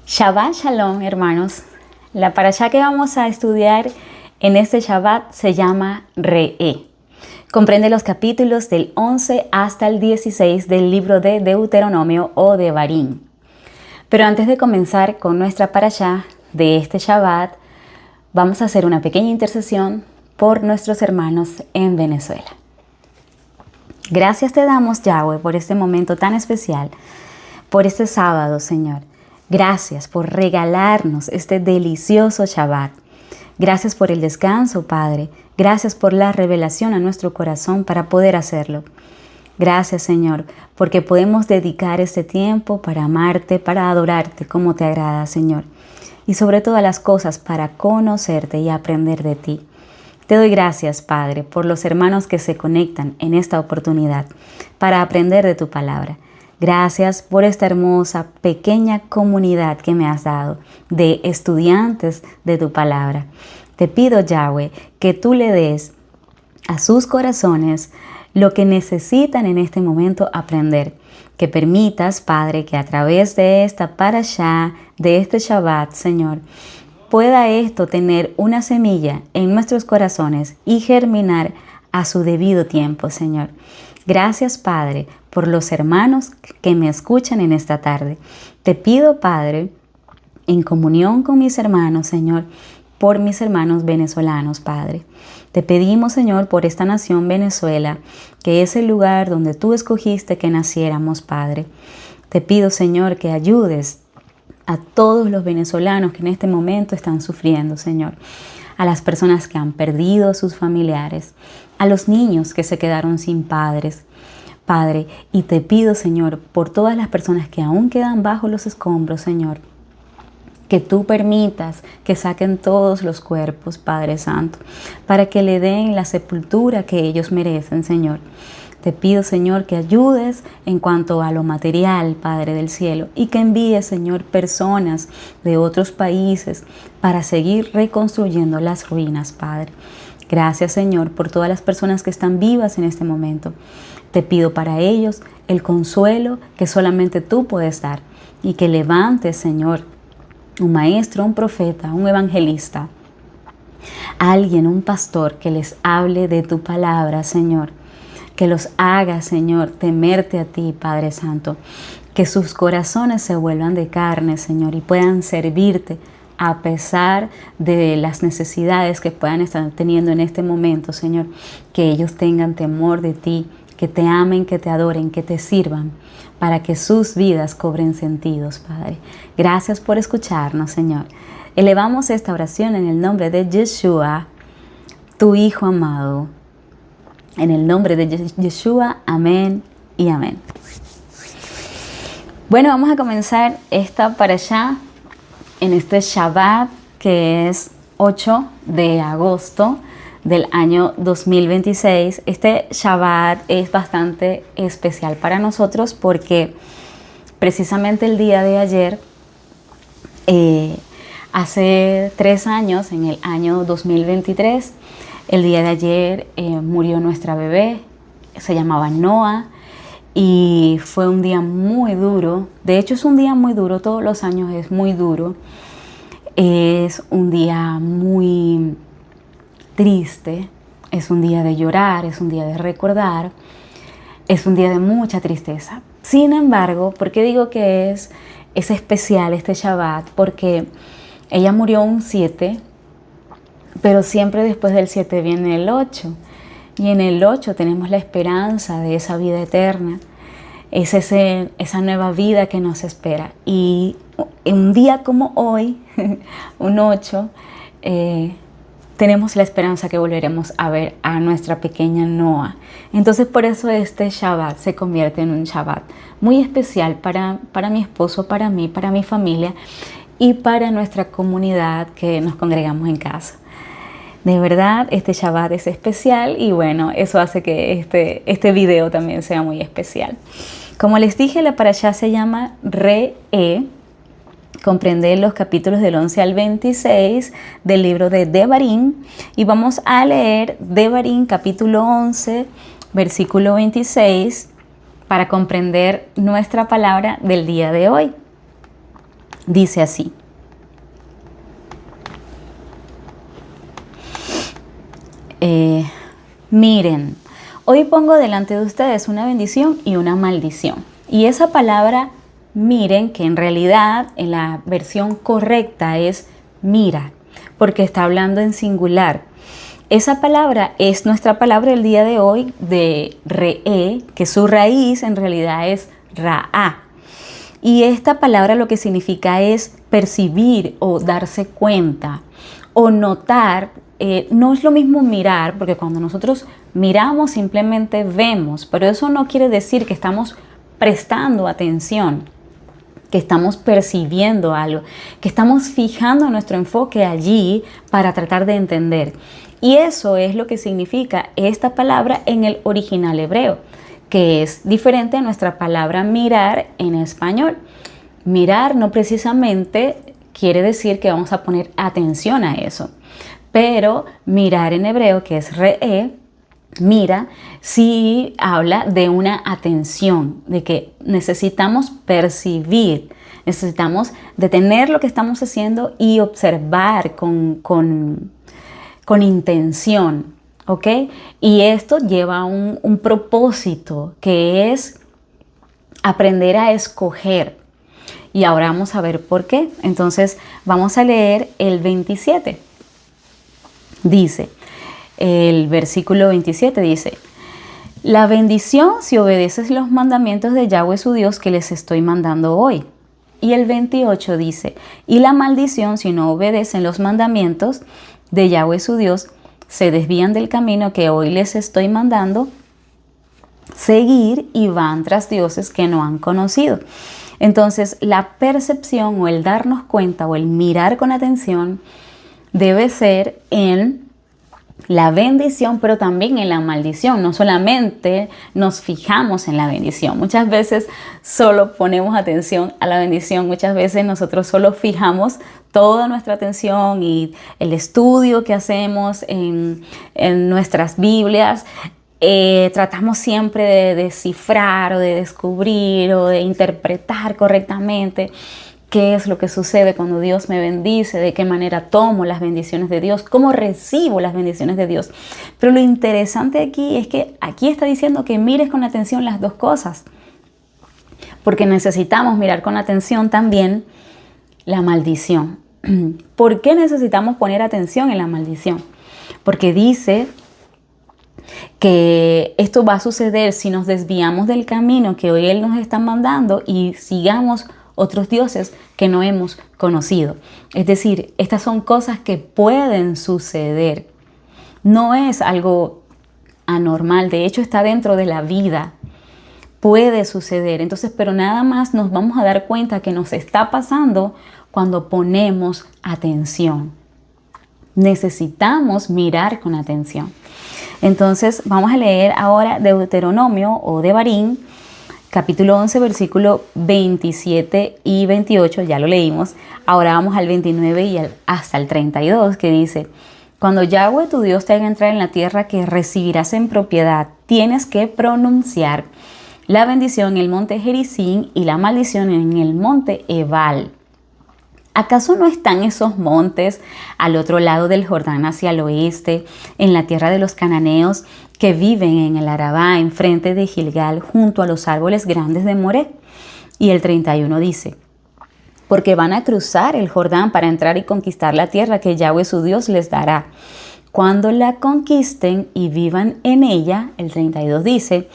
Shabbat Shalom, hermanos. La parashá que vamos a estudiar en este Shabbat se llama Re'é. Comprende los capítulos del 11 hasta el 16 del libro de Deuteronomio o Devarim. Pero antes de comenzar con nuestra parashá de este Shabbat, vamos a hacer una pequeña intercesión por nuestros hermanos en Venezuela. Gracias te damos, Yahweh, por este momento tan especial, por este sábado, Señor. Gracias por regalarnos este delicioso Shabbat. Gracias por el descanso, Padre. Gracias por la revelación a nuestro corazón para poder hacerlo. Gracias, Señor, porque podemos dedicar este tiempo para amarte, para adorarte como te agrada, Señor. Y sobre todas las cosas, para conocerte y aprender de ti. Te doy gracias, Padre, por los hermanos que se conectan en esta oportunidad para aprender de tu palabra. Gracias por esta hermosa, pequeña comunidad que me has dado de estudiantes de tu palabra. Te pido, Yahweh, que tú le des a sus corazones lo que necesitan en este momento aprender. Que permitas, Padre, que a través de esta parashá, de este Shabbat, Señor, pueda esto tener una semilla en nuestros corazones y germinar a su debido tiempo, Señor. Gracias, Padre, por los hermanos que me escuchan en esta tarde. Te pido, Padre, en comunión con mis hermanos, Señor, por mis hermanos venezolanos, Padre. Te pedimos, Señor, por esta nación Venezuela, que es el lugar donde tú escogiste que naciéramos, Padre. Te pido, Señor, que ayudes a todos los venezolanos que en este momento están sufriendo, Señor. A las personas que han perdido a sus familiares, a los niños que se quedaron sin padres, Padre. Y te pido, Señor, por todas las personas que aún quedan bajo los escombros, Señor, que tú permitas que saquen todos los cuerpos, Padre Santo, para que le den la sepultura que ellos merecen, Señor. Te pido, Señor, que ayudes en cuanto a lo material, Padre del cielo, y que envíes, Señor, personas de otros países para seguir reconstruyendo las ruinas, Padre. Gracias, Señor, por todas las personas que están vivas en este momento. Te pido para ellos el consuelo que solamente tú puedes dar y que levantes, Señor, un maestro, un profeta, un evangelista, alguien, un pastor que les hable de tu palabra, Señor. Que los haga, Señor, temerte a ti, Padre Santo. Que sus corazones se vuelvan de carne, Señor, y puedan servirte a pesar de las necesidades que puedan estar teniendo en este momento, Señor. Que ellos tengan temor de ti, que te amen, que te adoren, que te sirvan, para que sus vidas cobren sentidos, Padre. Gracias por escucharnos, Señor. Elevamos esta oración en el nombre de Yeshua, tu Hijo amado. En el nombre de Yeshua, amén y amén. Bueno, vamos a comenzar esta parashá en este Shabbat que es 8 de agosto del año 2026. Este Shabbat es bastante especial para nosotros porque precisamente el día de ayer, hace 3 años, en el año 2023, el día de ayer murió nuestra bebé, se llamaba Noah, y fue un día muy duro. De hecho, es un día muy duro, todos los años es muy duro. Es un día muy triste, es un día de llorar, es un día de recordar, es un día de mucha tristeza. Sin embargo, ¿por qué digo que es especial este Shabbat? Porque ella murió un 7, pero siempre después del 7 viene el 8. Y en el 8 tenemos la esperanza de esa vida eterna. Es esa nueva vida que nos espera. Y un día como hoy, un 8, tenemos la esperanza que volveremos a ver a nuestra pequeña Noah. Entonces por eso este Shabbat se convierte en un Shabbat muy especial para mi esposo, para mí, para mi familia y para nuestra comunidad que nos congregamos en casa. De verdad, este Shabbat es especial y bueno, eso hace que este video también sea muy especial. Como les dije, la parashá se llama Re'é. Comprende los capítulos del 11 al 26 del libro de Devarim. Y vamos a leer Devarim capítulo 11, versículo 26, para comprender nuestra palabra del día de hoy. Dice así: miren, hoy pongo delante de ustedes una bendición y una maldición. Y esa palabra miren, que en realidad en la versión correcta es mira, porque está hablando en singular. Esa palabra es nuestra palabra el día de hoy de re'e, que su raíz en realidad es ra'a. Y esta palabra lo que significa es percibir o darse cuenta o notar. No es lo mismo mirar, porque cuando nosotros miramos simplemente vemos, pero eso no quiere decir que estamos prestando atención, que estamos percibiendo algo, que estamos fijando nuestro enfoque allí para tratar de entender. Y eso es lo que significa esta palabra en el original hebreo, que es diferente a nuestra palabra mirar en español. Mirar no precisamente quiere decir que vamos a poner atención a eso, pero mirar en hebreo, que es re'e, mira, sí habla de una atención, de que necesitamos percibir, necesitamos detener lo que estamos haciendo y observar con intención, ¿ok? Y esto lleva a un propósito, que es aprender a escoger. Y ahora vamos a ver por qué. Entonces vamos a leer el 27. Dice, el versículo 27 dice: la bendición si obedeces los mandamientos de Yahweh su Dios que les estoy mandando hoy. Y el 28 dice: y la maldición si no obedecen los mandamientos de Yahweh su Dios, se desvían del camino que hoy les estoy mandando seguir y van tras dioses que no han conocido. Entonces, la percepción o el darnos cuenta o el mirar con atención debe ser en la bendición, pero también en la maldición. No solamente nos fijamos en la bendición. Muchas veces solo ponemos atención a la bendición. Muchas veces nosotros solo fijamos toda nuestra atención y el estudio que hacemos en nuestras Biblias. Tratamos siempre de descifrar o de descubrir o de interpretar correctamente qué es lo que sucede cuando Dios me bendice, de qué manera tomo las bendiciones de Dios, cómo recibo las bendiciones de Dios. Pero lo interesante aquí es que aquí está diciendo que mires con atención las dos cosas, porque necesitamos mirar con atención también la maldición. ¿Por qué necesitamos poner atención en la maldición? Porque dice que esto va a suceder si nos desviamos del camino que hoy Él nos está mandando y sigamos otros dioses que no hemos conocido. Es decir, estas son cosas que pueden suceder. No es algo anormal, de hecho está dentro de la vida. Puede suceder. Entonces, pero nada más nos vamos a dar cuenta que nos está pasando cuando ponemos atención. Necesitamos mirar con atención. Entonces, vamos a leer ahora Deuteronomio o Devarim, capítulo 11, versículo 27 y 28, ya lo leímos. Ahora vamos al 29 y hasta el 32, que dice: cuando Yahweh tu Dios te haga entrar en la tierra que recibirás en propiedad, tienes que pronunciar la bendición en el monte Gerizim y la maldición en el monte Ebal. ¿Acaso no están esos montes al otro lado del Jordán hacia el oeste, en la tierra de los cananeos que viven en el Arabá, enfrente de Gilgal, junto a los árboles grandes de Moré? Y el 31 dice: porque van a cruzar el Jordán para entrar y conquistar la tierra que Yahweh su Dios les dará. Cuando la conquisten y vivan en ella, el 32 dice: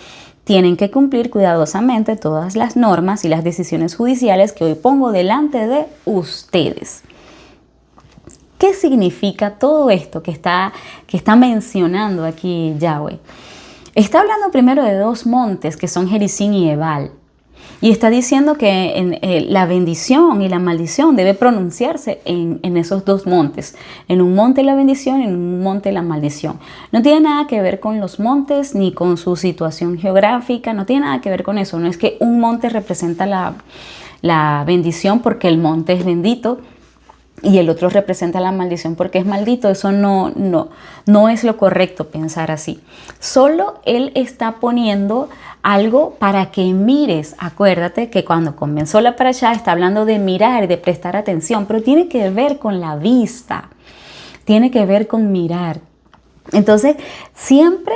tienen que cumplir cuidadosamente todas las normas y las decisiones judiciales que hoy pongo delante de ustedes. ¿Qué significa todo esto que está mencionando aquí Yahweh? Está hablando primero de dos montes que son Gerizim y Ebal. Y está diciendo que la bendición y la maldición debe pronunciarse en esos dos montes. En un monte la bendición y en un monte la maldición. No tiene nada que ver con los montes ni con su situación geográfica. No tiene nada que ver con eso. No es que un monte representa la bendición porque el monte es bendito y el otro representa la maldición porque es maldito. Eso no es lo correcto pensar así. Solo él está poniendo algo para que mires. Acuérdate que cuando comenzó la parashá está hablando de mirar y de prestar atención, pero tiene que ver con la vista, tiene que ver con mirar. Entonces, siempre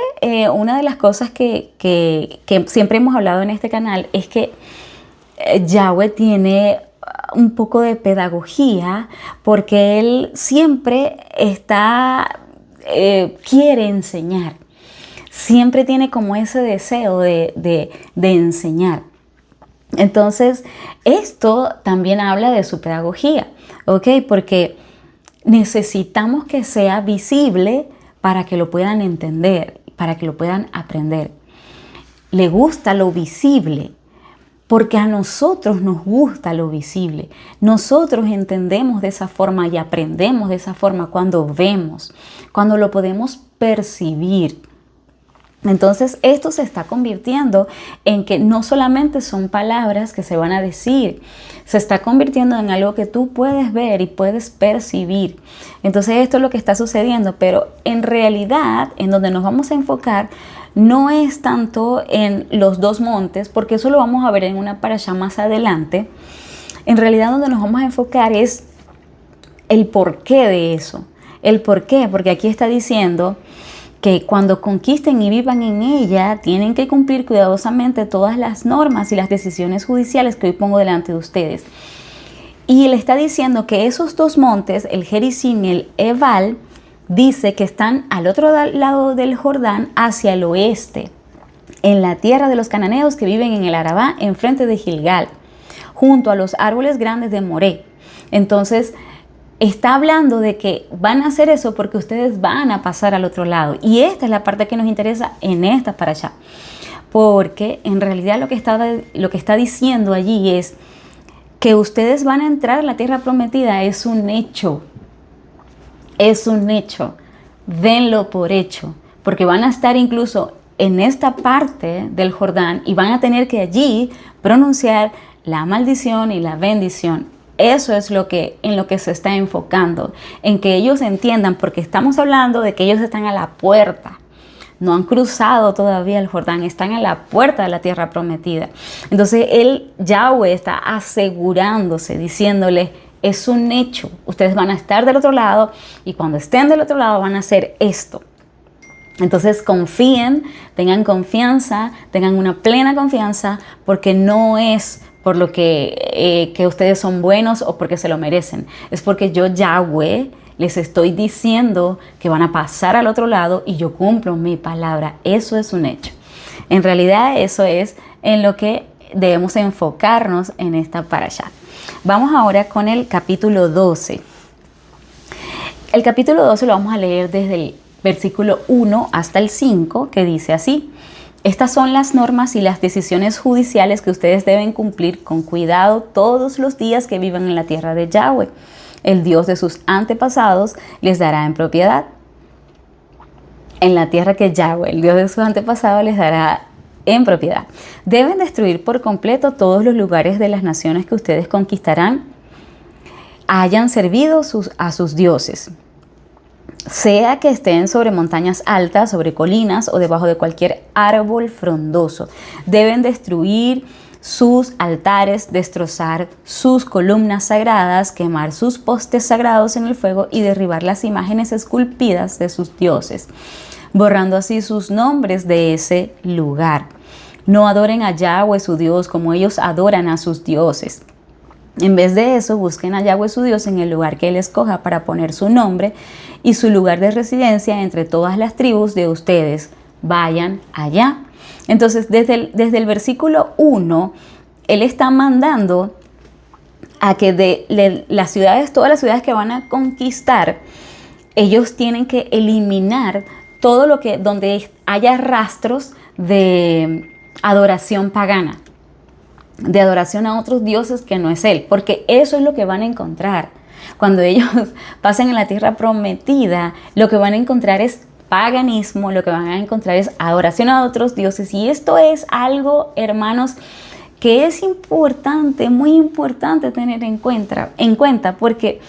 una de las cosas que siempre hemos hablado en este canal es que Yahweh tiene un poco de pedagogía porque él siempre quiere enseñar, siempre tiene como ese deseo de enseñar. Entonces, esto también habla de su pedagogía, ¿ok? Porque necesitamos que sea visible para que lo puedan entender, para que lo puedan aprender. Le gusta lo visible, porque a nosotros nos gusta lo visible. Nosotros entendemos de esa forma y aprendemos de esa forma cuando vemos, cuando lo podemos percibir. Entonces esto se está convirtiendo en que no solamente son palabras que se van a decir, se está convirtiendo en algo que tú puedes ver y puedes percibir. Entonces esto es lo que está sucediendo, pero en realidad en donde nos vamos a enfocar no es tanto en los dos montes, porque eso lo vamos a ver en una parashá más adelante. En realidad donde nos vamos a enfocar es el porqué de eso. El porqué, porque aquí está diciendo que cuando conquisten y vivan en ella, tienen que cumplir cuidadosamente todas las normas y las decisiones judiciales que hoy pongo delante de ustedes. Y le está diciendo que esos dos montes, el Gerizim y el Ebal, dice que están al otro lado del Jordán, hacia el oeste, en la tierra de los cananeos que viven en el Arabá, enfrente de Gilgal, junto a los árboles grandes de Moré. Entonces, está hablando de que van a hacer eso porque ustedes van a pasar al otro lado. Y esta es la parte que nos interesa en esta parashá. Porque en realidad lo que está diciendo allí es que ustedes van a entrar a la tierra prometida. Es un hecho. Es un hecho. Denlo por hecho. Porque van a estar incluso en esta parte del Jordán y van a tener que allí pronunciar la maldición y la bendición. Eso es en lo que se está enfocando, en que ellos entiendan, porque estamos hablando de que ellos están a la puerta, no han cruzado todavía el Jordán, están a la puerta de la tierra prometida. Entonces Yahweh está asegurándose, diciéndole, es un hecho, ustedes van a estar del otro lado y cuando estén del otro lado van a hacer esto. Entonces confíen, tengan confianza, tengan una plena confianza, porque no es por lo que ustedes son buenos o porque se lo merecen. Es porque yo, Yahweh, les estoy diciendo que van a pasar al otro lado y yo cumplo mi palabra. Eso es un hecho. En realidad eso es en lo que debemos enfocarnos en esta parashá. Vamos ahora con el capítulo 12. El capítulo 12 lo vamos a leer desde el versículo 1 hasta el 5, que dice así: estas son las normas y las decisiones judiciales que ustedes deben cumplir con cuidado todos los días que vivan en la tierra de Yahweh. El Dios de sus antepasados les dará en propiedad. En la tierra que Yahweh, el Dios de sus antepasados, les dará en propiedad. Deben destruir por completo todos los lugares de las naciones que ustedes conquistarán, hayan servido a sus dioses. Sea que estén sobre montañas altas, sobre colinas o debajo de cualquier árbol frondoso. Deben destruir sus altares, destrozar sus columnas sagradas, quemar sus postes sagrados en el fuego y derribar las imágenes esculpidas de sus dioses, borrando así sus nombres de ese lugar. No adoren a Yahweh su Dios como ellos adoran a sus dioses. En vez de eso, busquen a Yahweh su Dios en el lugar que Él escoja para poner su nombre y su lugar de residencia entre todas las tribus de ustedes. Vayan allá. Entonces, desde el versículo 1, Él está mandando a que de las ciudades, todas las ciudades que van a conquistar, ellos tienen que eliminar todo donde haya rastros de adoración pagana, de adoración a otros dioses que no es Él, porque eso es lo que van a encontrar. Cuando ellos pasen en la tierra prometida, lo que van a encontrar es paganismo, lo que van a encontrar es adoración a otros dioses. Y esto es algo, hermanos, que es importante, muy importante tener en cuenta, porque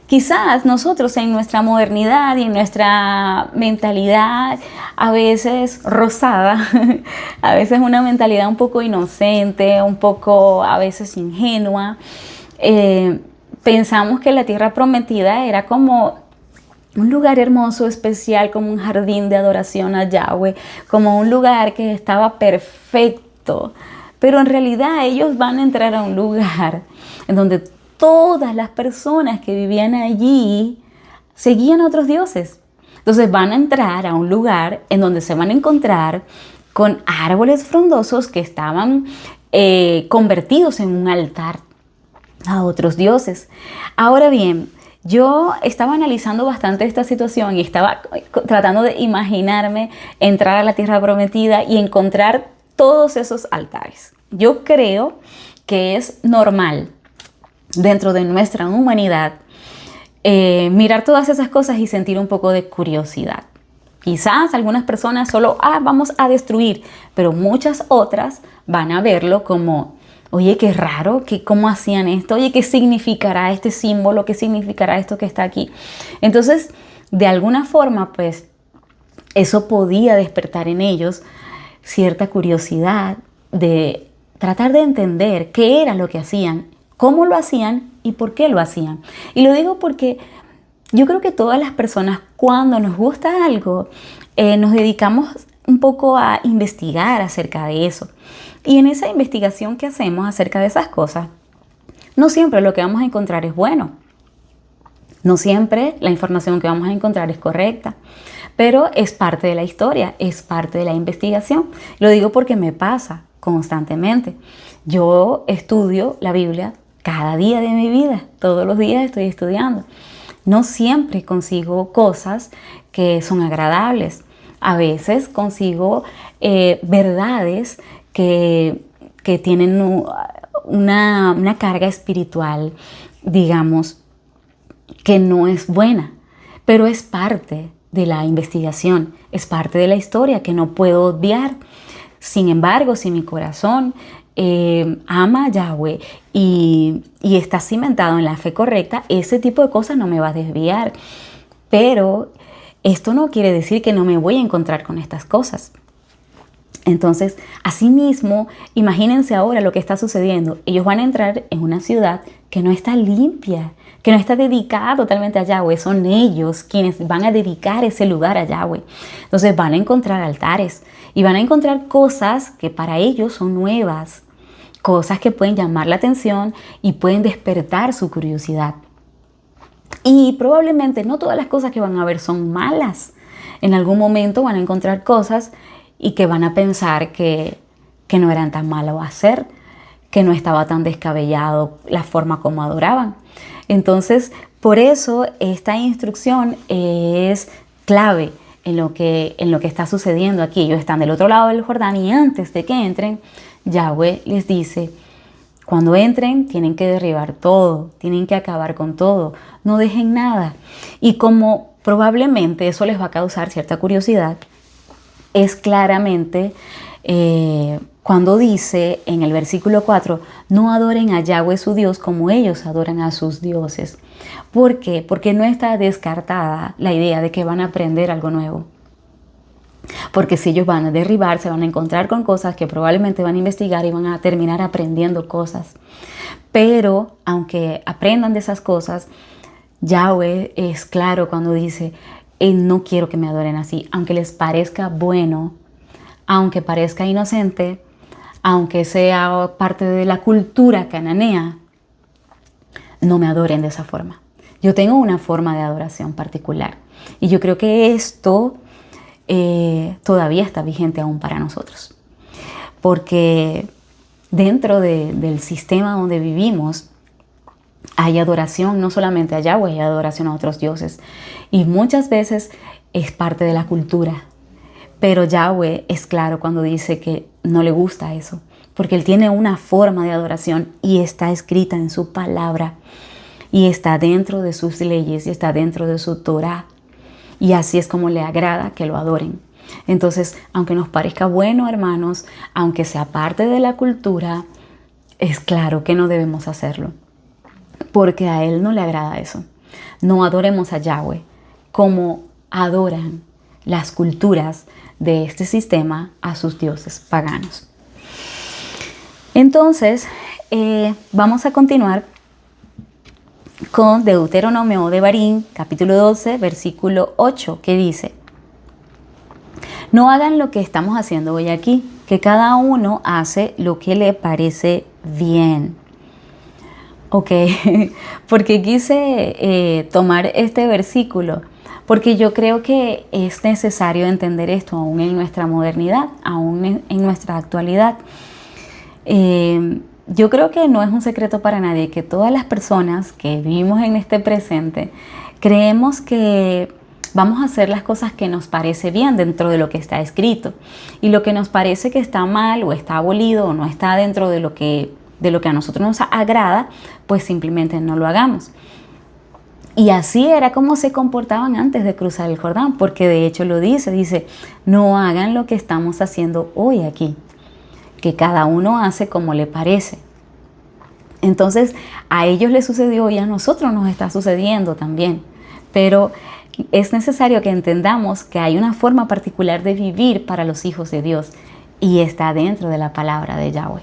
Quizás nosotros en nuestra modernidad y en nuestra mentalidad a veces rosada, a veces una mentalidad un poco inocente, un poco a veces ingenua, pensamos que la tierra prometida era como un lugar hermoso, especial, como un jardín de adoración a Yahweh, como un lugar que estaba perfecto. Pero en realidad ellos van a entrar a un lugar en donde todas las personas que vivían allí seguían a otros dioses. Entonces van a entrar a un lugar en donde se van a encontrar con árboles frondosos que estaban convertidos en un altar a otros dioses. Ahora bien, yo estaba analizando bastante esta situación y estaba tratando de imaginarme entrar a la tierra prometida y encontrar todos esos altares. Yo creo que es normal dentro de nuestra humanidad mirar todas esas cosas y sentir un poco de curiosidad. Quizás algunas personas solo, vamos a destruir, pero muchas otras van a verlo como, oye, qué raro, ¿cómo hacían esto? Oye, ¿qué significará este símbolo? ¿Qué significará esto que está aquí? Entonces, de alguna forma, pues, eso podía despertar en ellos cierta curiosidad de tratar de entender qué era lo que hacían, cómo lo hacían y por qué lo hacían. Y lo digo porque yo creo que todas las personas, cuando nos gusta algo, nos dedicamos un poco a investigar acerca de eso. Y en esa investigación que hacemos acerca de esas cosas, no siempre lo que vamos a encontrar es bueno. No siempre la información que vamos a encontrar es correcta, pero es parte de la historia, es parte de la investigación. Lo digo porque me pasa constantemente. Yo estudio la Biblia cada día de mi vida, todos los días estoy estudiando. No siempre consigo cosas que son agradables. A veces consigo verdades que tienen una carga espiritual, digamos, que no es buena, pero es parte de la investigación, es parte de la historia que no puedo obviar. Sin embargo, si mi corazón ama a Yahweh y está cimentado en la fe correcta, ese tipo de cosas no me va a desviar. Pero esto no quiere decir que no me voy a encontrar con estas cosas. Entonces, asimismo, imagínense ahora lo que está sucediendo. Ellos van a entrar en una ciudad que no está limpia, que no está dedicada totalmente a Yahweh. Son ellos quienes van a dedicar ese lugar a Yahweh. Entonces van a encontrar altares y van a encontrar cosas que para ellos son nuevas, cosas que pueden llamar la atención y pueden despertar su curiosidad. Y probablemente no todas las cosas que van a ver son malas. En algún momento van a encontrar cosas y que van a pensar que no eran tan malos a hacer, que no estaba tan descabellado la forma como adoraban. Entonces, por eso esta instrucción es clave en lo que está sucediendo aquí. Ellos están del otro lado del Jordán y antes de que entren, Yahweh les dice, cuando entren tienen que derribar todo, tienen que acabar con todo, no dejen nada. Y como probablemente eso les va a causar cierta curiosidad, es claramente cuando dice en el versículo 4, no adoren a Yahweh su Dios como ellos adoran a sus dioses. ¿Por qué? Porque no está descartada la idea de que van a aprender algo nuevo. Porque si ellos van a derribar, se van a encontrar con cosas que probablemente van a investigar y van a terminar aprendiendo cosas. Pero aunque aprendan de esas cosas, Yahweh es claro cuando dice, no quiero que me adoren así, aunque les parezca bueno, aunque parezca inocente, aunque sea parte de la cultura cananea, no me adoren de esa forma. Yo tengo una forma de adoración particular y yo creo que esto todavía está vigente aún para nosotros, porque dentro del sistema donde vivimos hay adoración no solamente a Yahweh, hay adoración a otros dioses y muchas veces es parte de la cultura, pero Yahweh es claro cuando dice que no le gusta eso, porque Él tiene una forma de adoración y está escrita en su palabra y está dentro de sus leyes y está dentro de su Torah. Y así es como le agrada que lo adoren. Entonces, aunque nos parezca bueno, hermanos, aunque sea parte de la cultura, es claro que no debemos hacerlo, porque a Él no le agrada eso. No adoremos a Yahweh como adoran las culturas de este sistema a sus dioses paganos. Entonces, vamos a continuar con Deuteronomio de Barín, capítulo 12, versículo 8, que dice: no hagan lo que estamos haciendo hoy aquí, que cada uno hace lo que le parece bien. Ok, porque quise tomar este versículo, porque yo creo que es necesario entender esto aún en nuestra modernidad, aún en nuestra actualidad. Yo creo que no es un secreto para nadie que todas las personas que vivimos en este presente creemos que vamos a hacer las cosas que nos parece bien dentro de lo que está escrito, y lo que nos parece que está mal o está abolido o no está dentro de lo que a nosotros nos agrada, pues simplemente no lo hagamos. Y así era como se comportaban antes de cruzar el Jordán, porque de hecho lo dice, no hagan lo que estamos haciendo hoy aquí, que cada uno hace como le parece. Entonces a ellos les sucedió y a nosotros nos está sucediendo también, pero es necesario que entendamos que hay una forma particular de vivir para los hijos de Dios, y está dentro de la palabra de Yahweh.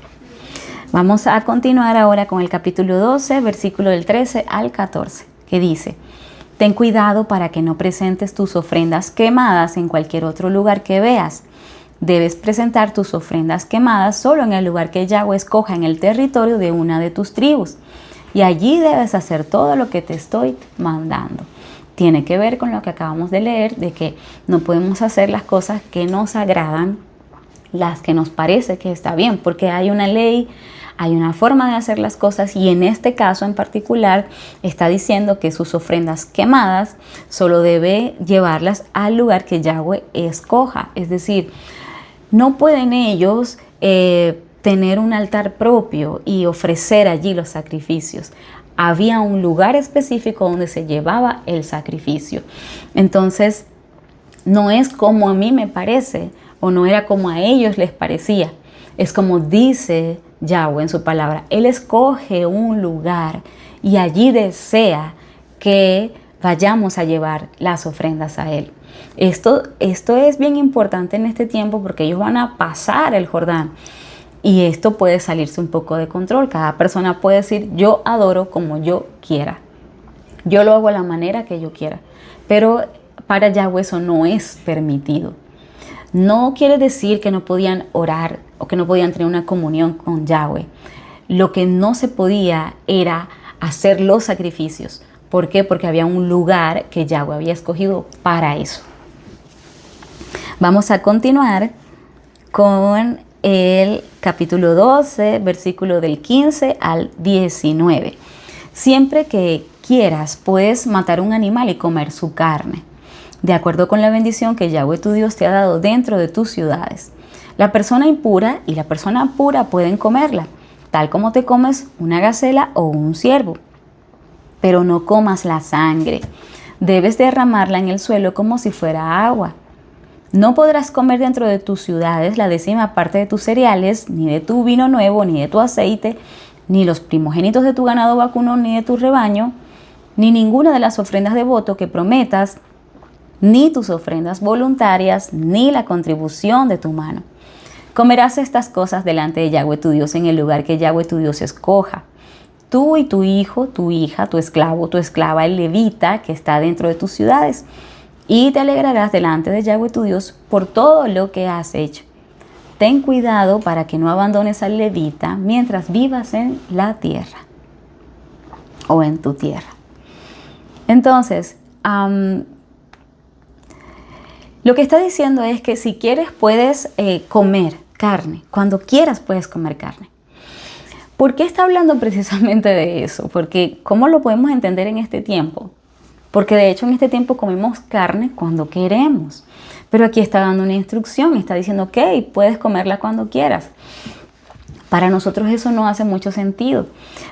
Vamos a continuar ahora con el capítulo 12, versículo del 13 al 14, que dice: ten cuidado para que no presentes tus ofrendas quemadas en cualquier otro lugar que veas. Debes presentar tus ofrendas quemadas solo en el lugar que Yahweh escoja en el territorio de una de tus tribus, y allí debes hacer todo lo que te estoy mandando. Tiene que ver con lo que acabamos de leer, de que no podemos hacer las cosas que nos agradan, las que nos parece que está bien, porque hay una ley, hay una forma de hacer las cosas, y en este caso en particular está diciendo que sus ofrendas quemadas solo debe llevarlas al lugar que Yahweh escoja. Es decir, no pueden ellos tener un altar propio y ofrecer allí los sacrificios. Había un lugar específico donde se llevaba el sacrificio. Entonces, no es como a mí me parece, o no era como a ellos les parecía. Es como dice Yahweh en su palabra. Él escoge un lugar y allí desea que vayamos a llevar las ofrendas a Él. Esto es bien importante en este tiempo, porque ellos van a pasar el Jordán. Y esto puede salirse un poco de control. Cada persona puede decir: yo adoro como yo quiera. Yo lo hago a la manera que yo quiera. Pero para Yahweh eso no es permitido. No quiere decir que no podían orar o que no podían tener una comunión con Yahweh. Lo que no se podía era hacer los sacrificios. ¿Por qué? Porque había un lugar que Yahweh había escogido para eso. Vamos a continuar con el capítulo 12, versículo del 15 al 19. Siempre que quieras, puedes matar un animal y comer su carne, de acuerdo con la bendición que Yahweh tu Dios te ha dado dentro de tus ciudades. La persona impura y la persona pura pueden comerla, tal como te comes una gacela o un ciervo. Pero no comas la sangre. Debes derramarla en el suelo como si fuera agua. No podrás comer dentro de tus ciudades la 10ª parte de tus cereales, ni de tu vino nuevo, ni de tu aceite, ni los primogénitos de tu ganado vacuno, ni de tu rebaño, ni ninguna de las ofrendas de voto que prometas, ni tus ofrendas voluntarias, ni la contribución de tu mano. Comerás estas cosas delante de Yahweh tu Dios en el lugar que Yahweh tu Dios escoja. Tú y tu hijo, tu hija, tu esclavo, tu esclava, el levita que está dentro de tus ciudades. Y te alegrarás delante de Yahweh tu Dios por todo lo que has hecho. Ten cuidado para que no abandones al levita mientras vivas en la tierra o en tu tierra. Entonces, lo que está diciendo es que si quieres puedes comer carne. Cuando quieras puedes comer carne. ¿Por qué está hablando precisamente de eso? Porque ¿cómo lo podemos entender en este tiempo? Porque de hecho en este tiempo comemos carne cuando queremos. Pero aquí está dando una instrucción, está diciendo, ok, puedes comerla cuando quieras. Para nosotros eso no hace mucho sentido.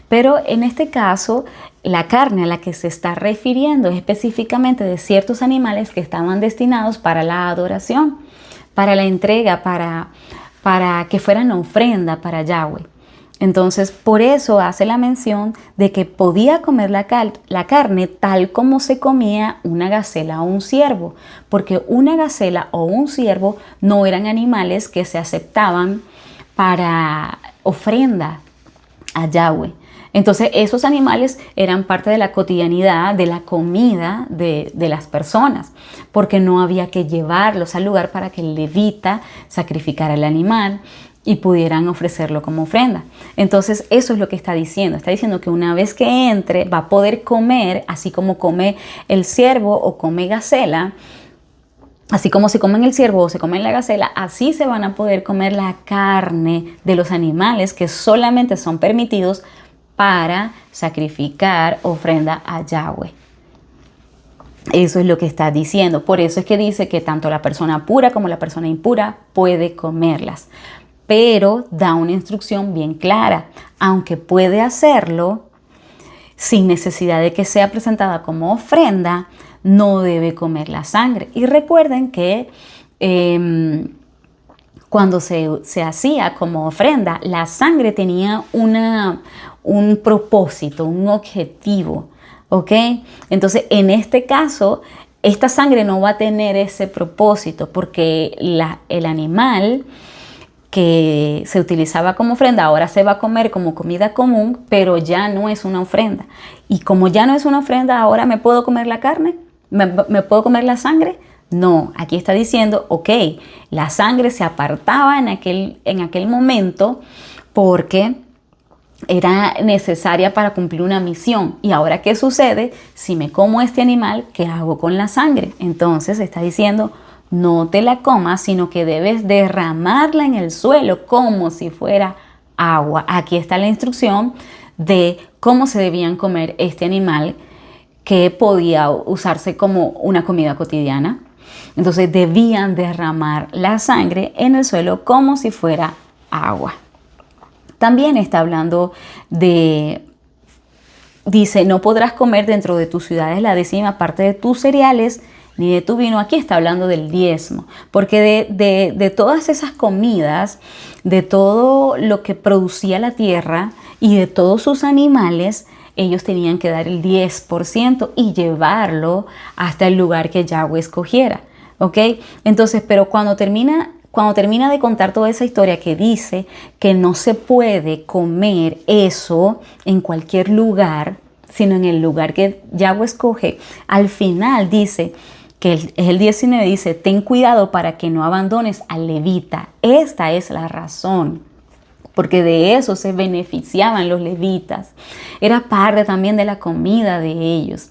Pero en este caso, la carne a la que se está refiriendo es específicamente de ciertos animales que estaban destinados para la adoración, para la entrega, para que fueran ofrenda para Yahweh. Entonces, por eso hace la mención de que podía comer la carne tal como se comía una gacela o un ciervo, porque una gacela o un ciervo no eran animales que se aceptaban para ofrenda a Yahweh. Entonces, esos animales eran parte de la cotidianidad, de la comida de las personas, porque no había que llevarlos al lugar para que el levita sacrificara el animal y pudieran ofrecerlo como ofrenda. Entonces, eso es lo que está diciendo. Está diciendo que una vez que entre, va a poder comer, así como come el ciervo o come gacela. Así como se comen el ciervo o se comen la gacela, así se van a poder comer la carne de los animales que solamente son permitidos para sacrificar ofrenda a Yahweh. Eso es lo que está diciendo. Por eso es que dice que tanto la persona pura como la persona impura puede comerlas. Pero da una instrucción bien clara. Aunque puede hacerlo sin necesidad de que sea presentada como ofrenda, no debe comer la sangre. Y recuerden que cuando se hacía como ofrenda, la sangre tenía un propósito, un objetivo, ¿ok? Entonces, en este caso, esta sangre no va a tener ese propósito porque el animal que se utilizaba como ofrenda ahora se va a comer como comida común, pero ya no es una ofrenda. Y como ya no es una ofrenda, ahora ¿me puedo comer la carne? ¿Me puedo comer la sangre? No, aquí está diciendo, ok, la sangre se apartaba en aquel momento porque era necesaria para cumplir una misión. Y ahora, ¿qué sucede? Si me como este animal, ¿qué hago con la sangre? Entonces está diciendo, no te la comas, sino que debes derramarla en el suelo como si fuera agua. Aquí está la instrucción de cómo se debían comer este animal que podía usarse como una comida cotidiana. Entonces debían derramar la sangre en el suelo como si fuera agua. También está hablando dice, no podrás comer dentro de tus ciudades la 10ª parte de tus cereales ni de tu vino. Aquí está hablando del diezmo, porque de todas esas comidas, de todo lo que producía la tierra y de todos sus animales, ellos tenían que dar el 10% y llevarlo hasta el lugar que Yahweh escogiera, ¿ok? Entonces, pero cuando termina de contar toda esa historia que dice que no se puede comer eso en cualquier lugar, sino en el lugar que Yahweh escoge, al final dice que es el 19, dice, ten cuidado para que no abandones al levita. Esta es la razón, porque de eso se beneficiaban los levitas. Era parte también de la comida de ellos.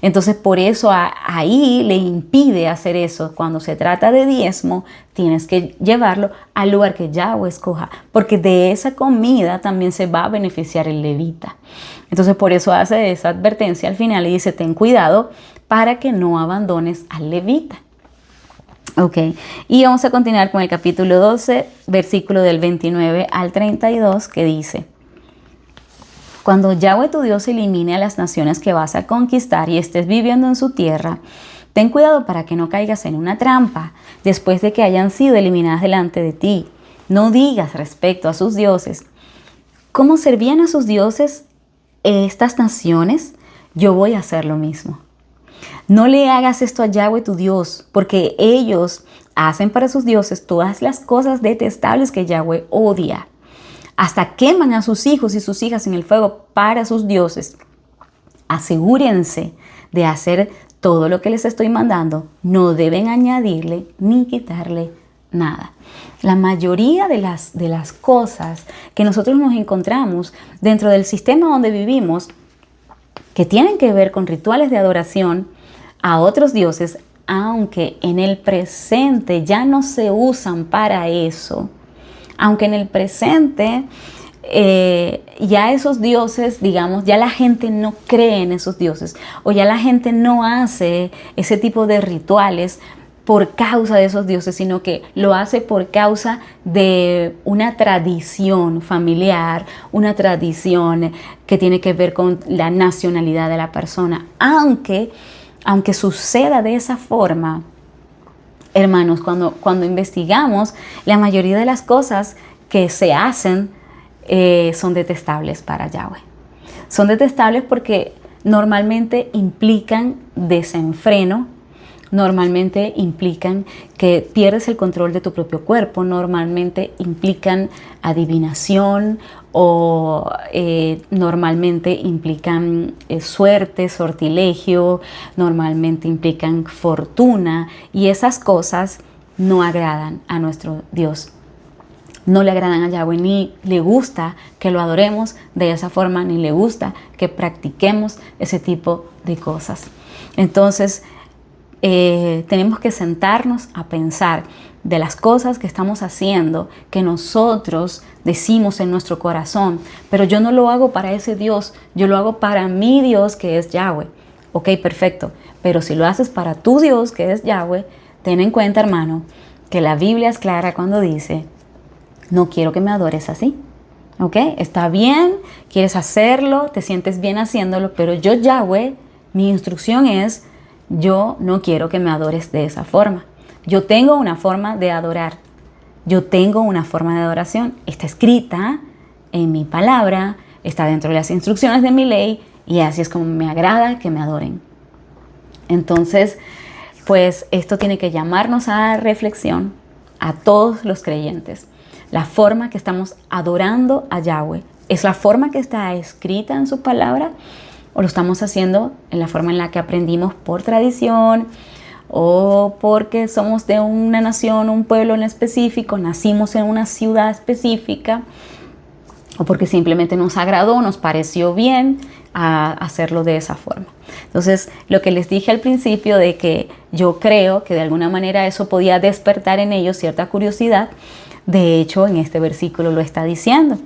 Entonces, por eso ahí le impide hacer eso. Cuando se trata de diezmo, tienes que llevarlo al lugar que Yahweh escoja, porque de esa comida también se va a beneficiar el levita. Entonces, por eso hace esa advertencia al final y dice, ten cuidado para que no abandones al levita. Ok, y vamos a continuar con el capítulo 12, versículo del 29 al 32, que dice: cuando Yahweh tu Dios elimine a las naciones que vas a conquistar y estés viviendo en su tierra, ten cuidado para que no caigas en una trampa después de que hayan sido eliminadas delante de ti. No digas respecto a sus dioses, ¿cómo servían a sus dioses estas naciones? Yo voy a hacer lo mismo. No le hagas esto a Yahweh tu Dios, porque ellos hacen para sus dioses todas las cosas detestables que Yahweh odia. Hasta queman a sus hijos y sus hijas en el fuego para sus dioses. Asegúrense de hacer todo lo que les estoy mandando. No deben añadirle ni quitarle nada. La mayoría de las cosas que nosotros nos encontramos dentro del sistema donde vivimos, que tienen que ver con rituales de adoración a otros dioses, aunque en el presente ya no se usan para eso, aunque en el presente ya esos dioses, digamos, ya la gente no cree en esos dioses, o ya la gente no hace ese tipo de rituales por causa de esos dioses, sino que lo hace por causa de una tradición familiar, una tradición que tiene que ver con la nacionalidad de la persona. Aunque suceda de esa forma, hermanos, cuando investigamos, la mayoría de las cosas que se hacen son detestables para Yahweh. Son detestables porque normalmente implican desenfreno, normalmente implican que pierdes el control de tu propio cuerpo, normalmente implican adivinación o normalmente implican suerte, sortilegio, normalmente implican fortuna, y esas cosas no agradan a nuestro Dios. No le agradan a Yahweh, ni le gusta que lo adoremos de esa forma, ni le gusta que practiquemos ese tipo de cosas. Entonces, tenemos que sentarnos a pensar de las cosas que estamos haciendo, que nosotros decimos en nuestro corazón, pero yo no lo hago para ese Dios, yo lo hago para mi Dios, que es Yahweh. Ok, perfecto, pero si lo haces para tu Dios, que es Yahweh, ten en cuenta, hermano, que la Biblia es clara cuando dice: no quiero que me adores así. ¿Ok? Está bien, quieres hacerlo, te sientes bien haciéndolo, pero yo, Yahweh, mi instrucción es: yo no quiero que me adores de esa forma. Yo tengo una forma de adorar. Yo tengo una forma de adoración. Está escrita en mi palabra, está dentro de las instrucciones de mi ley, y así es como me agrada que me adoren. Entonces, pues esto tiene que llamarnos a reflexión a todos los creyentes. La forma que estamos adorando a Yahweh, ¿es la forma que está escrita en su palabra? ¿O lo estamos haciendo en la forma en la que aprendimos por tradición, o porque somos de una nación, un pueblo en específico, nacimos en una ciudad específica, o porque simplemente nos agradó, nos pareció bien hacerlo de esa forma? Entonces, lo que les dije al principio de que yo creo que de alguna manera eso podía despertar en ellos cierta curiosidad, de hecho en este versículo lo está diciendo.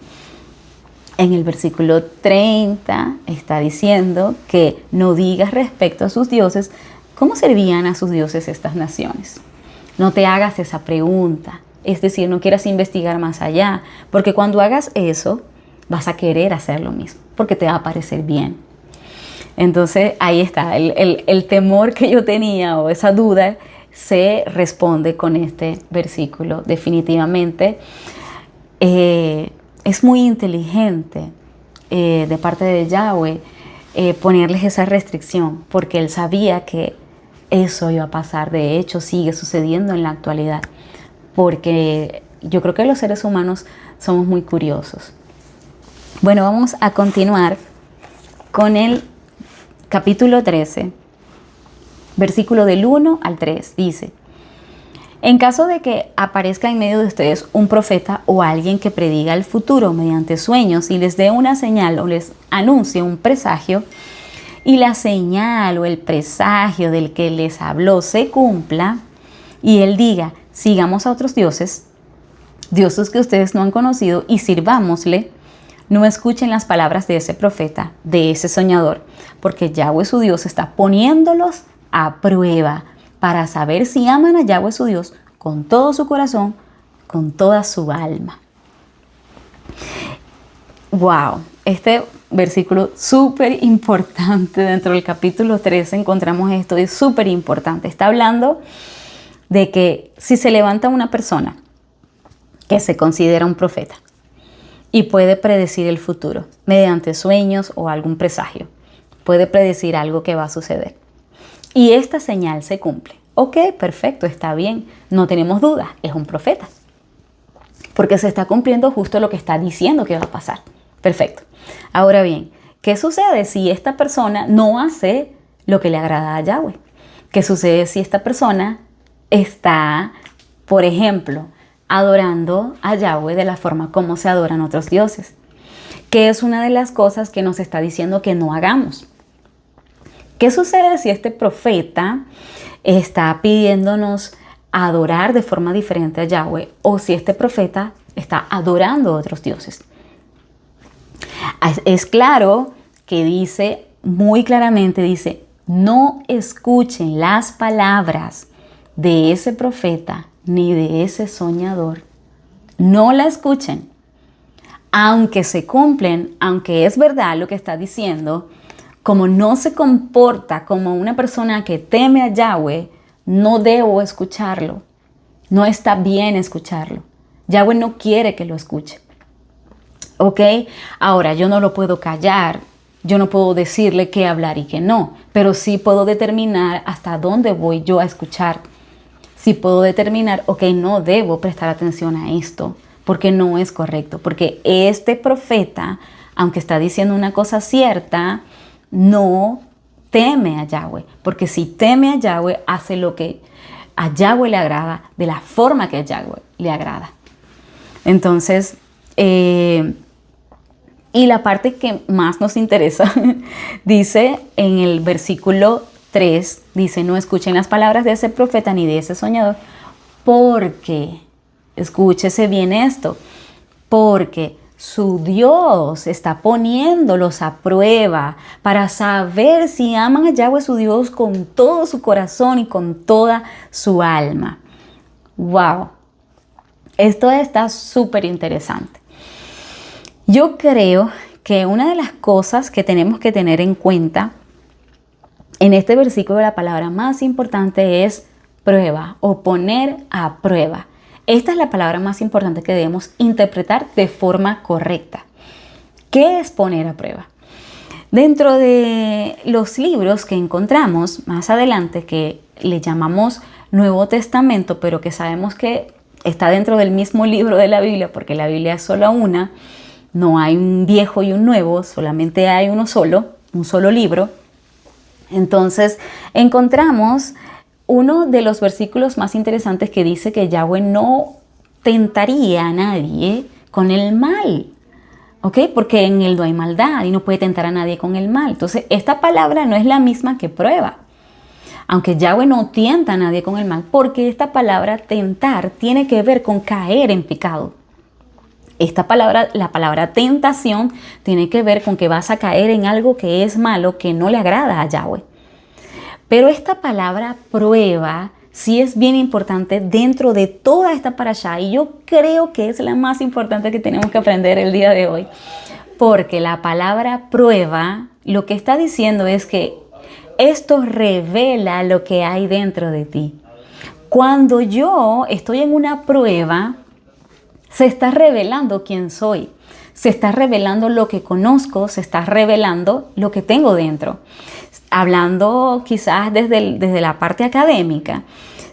En el versículo 30 está diciendo que no digas respecto a sus dioses cómo servían a sus dioses estas naciones. No te hagas esa pregunta, es decir, no quieras investigar más allá, porque cuando hagas eso vas a querer hacer lo mismo, porque te va a parecer bien. Entonces ahí está, el temor que yo tenía, o esa duda, se responde con este versículo. Definitivamente es muy inteligente de parte de Yahweh ponerles esa restricción, porque él sabía que eso iba a pasar. De hecho, sigue sucediendo en la actualidad, porque yo creo que los seres humanos somos muy curiosos. Bueno, vamos a continuar con el capítulo 13, versículo del 1 al 3, dice: en caso de que aparezca en medio de ustedes un profeta o alguien que prediga el futuro mediante sueños y les dé una señal o les anuncie un presagio, y la señal o el presagio del que les habló se cumpla, y él diga: sigamos a otros dioses, dioses que ustedes no han conocido, y sirvámosle, no escuchen las palabras de ese profeta, de ese soñador, porque Yahweh su Dios está poniéndolos a prueba para saber si aman a Yahweh su Dios con todo su corazón, con toda su alma. Wow, este versículo súper importante dentro del capítulo 13 encontramos esto, es súper importante. Está hablando de que si se levanta una persona que se considera un profeta y puede predecir el futuro mediante sueños o algún presagio, puede predecir algo que va a suceder, y esta señal se cumple. Ok, perfecto, está bien, no tenemos duda, es un profeta, porque se está cumpliendo justo lo que está diciendo que va a pasar. Perfecto. Ahora bien, ¿qué sucede si esta persona no hace lo que le agrada a Yahweh? ¿Qué sucede si esta persona está, por ejemplo, adorando a Yahweh de la forma como se adoran otros dioses? Que es una de las cosas que nos está diciendo que no hagamos. ¿Qué sucede si este profeta está pidiéndonos adorar de forma diferente a Yahweh, o si este profeta está adorando a otros dioses? Es claro que dice, muy claramente dice: no escuchen las palabras de ese profeta ni de ese soñador. No la escuchen. Aunque se cumplen, aunque es verdad lo que está diciendo, como no se comporta como una persona que teme a Yahweh, no debo escucharlo. No está bien escucharlo. Yahweh no quiere que lo escuche. ¿Ok? Ahora, yo no lo puedo callar, yo no puedo decirle qué hablar y qué no, pero sí puedo determinar hasta dónde voy yo a escuchar. Sí puedo determinar, ok, no debo prestar atención a esto, porque no es correcto, porque este profeta, aunque está diciendo una cosa cierta, no teme a Yahweh, porque si teme a Yahweh, hace lo que a Yahweh le agrada, de la forma que a Yahweh le agrada. Entonces, y la parte que más nos interesa, dice en el versículo 3, dice, no escuchen las palabras de ese profeta ni de ese soñador, porque, escúchese bien esto, porque su Dios está poniéndolos a prueba para saber si aman a Yahweh su Dios con todo su corazón y con toda su alma. ¡Wow! Esto está súper interesante. Yo creo que una de las cosas que tenemos que tener en cuenta en este versículo, la palabra más importante es prueba o poner a prueba. Esta es la palabra más importante que debemos interpretar de forma correcta. ¿Qué es poner a prueba? Dentro de los libros que encontramos más adelante, que le llamamos Nuevo Testamento, pero que sabemos que está dentro del mismo libro de la Biblia, porque la Biblia es solo una, no hay un viejo y un nuevo, solamente hay uno solo, un solo libro. Entonces encontramos uno de los versículos más interesantes que dice que Yahweh no tentaría a nadie con el mal, ¿ok? Porque en él no hay maldad y no puede tentar a nadie con el mal. Entonces esta palabra no es la misma que prueba, aunque Yahweh no tienta a nadie con el mal, porque esta palabra tentar tiene que ver con caer en pecado. Esta palabra, la palabra tentación, tiene que ver con que vas a caer en algo que es malo, que no le agrada a Yahweh. Pero esta palabra prueba sí es bien importante dentro de toda esta parashá, y yo creo que es la más importante que tenemos que aprender el día de hoy, porque la palabra prueba lo que está diciendo es que esto revela lo que hay dentro de ti. Cuando yo estoy en una prueba, se está revelando quién soy, se está revelando lo que conozco, se está revelando lo que tengo dentro. Hablando quizás desde la parte académica,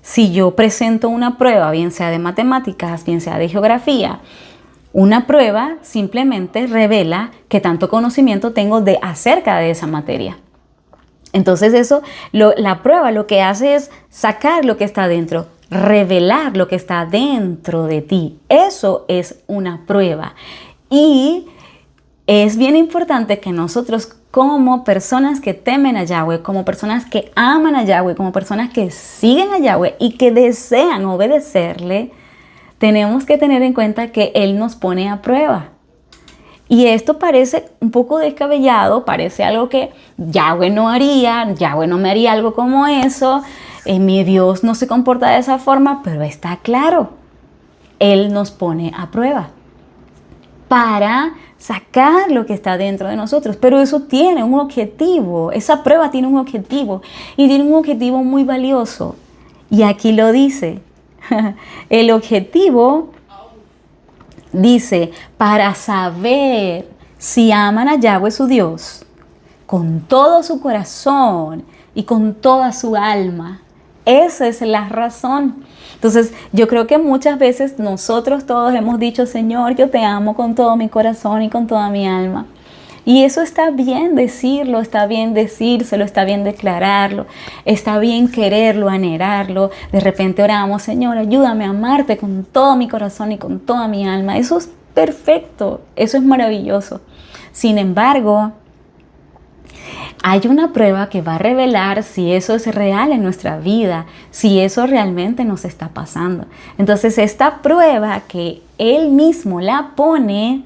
si yo presento una prueba, bien sea de matemáticas, bien sea de geografía, una prueba simplemente revela qué tanto conocimiento tengo acerca de esa materia. Entonces la prueba lo que hace es sacar lo que está dentro, revelar lo que está dentro de ti. Eso es una prueba. Y es bien importante que nosotros, como personas que temen a Yahweh, como personas que aman a Yahweh, como personas que siguen a Yahweh y que desean obedecerle, tenemos que tener en cuenta que Él nos pone a prueba. Y esto parece un poco descabellado, parece algo que Yahweh no haría, Yahweh no me haría algo como eso, mi Dios no se comporta de esa forma, pero está claro, Él nos pone a prueba para sacar lo que está dentro de nosotros. Pero eso tiene un objetivo, esa prueba tiene un objetivo y tiene un objetivo muy valioso. Y aquí lo dice, el objetivo dice, para saber si aman a Yahweh su Dios con todo su corazón y con toda su alma. Esa es la razón. Entonces, yo creo que muchas veces nosotros todos hemos dicho, Señor, yo te amo con todo mi corazón y con toda mi alma. Y eso está bien decirlo, está bien decírselo, está bien declararlo, está bien quererlo, anhelarlo. De repente oramos, Señor, ayúdame a amarte con todo mi corazón y con toda mi alma. Eso es perfecto, eso es maravilloso. Sin embargo, hay una prueba que va a revelar si eso es real en nuestra vida, si eso realmente nos está pasando. Entonces, esta prueba que Él mismo la pone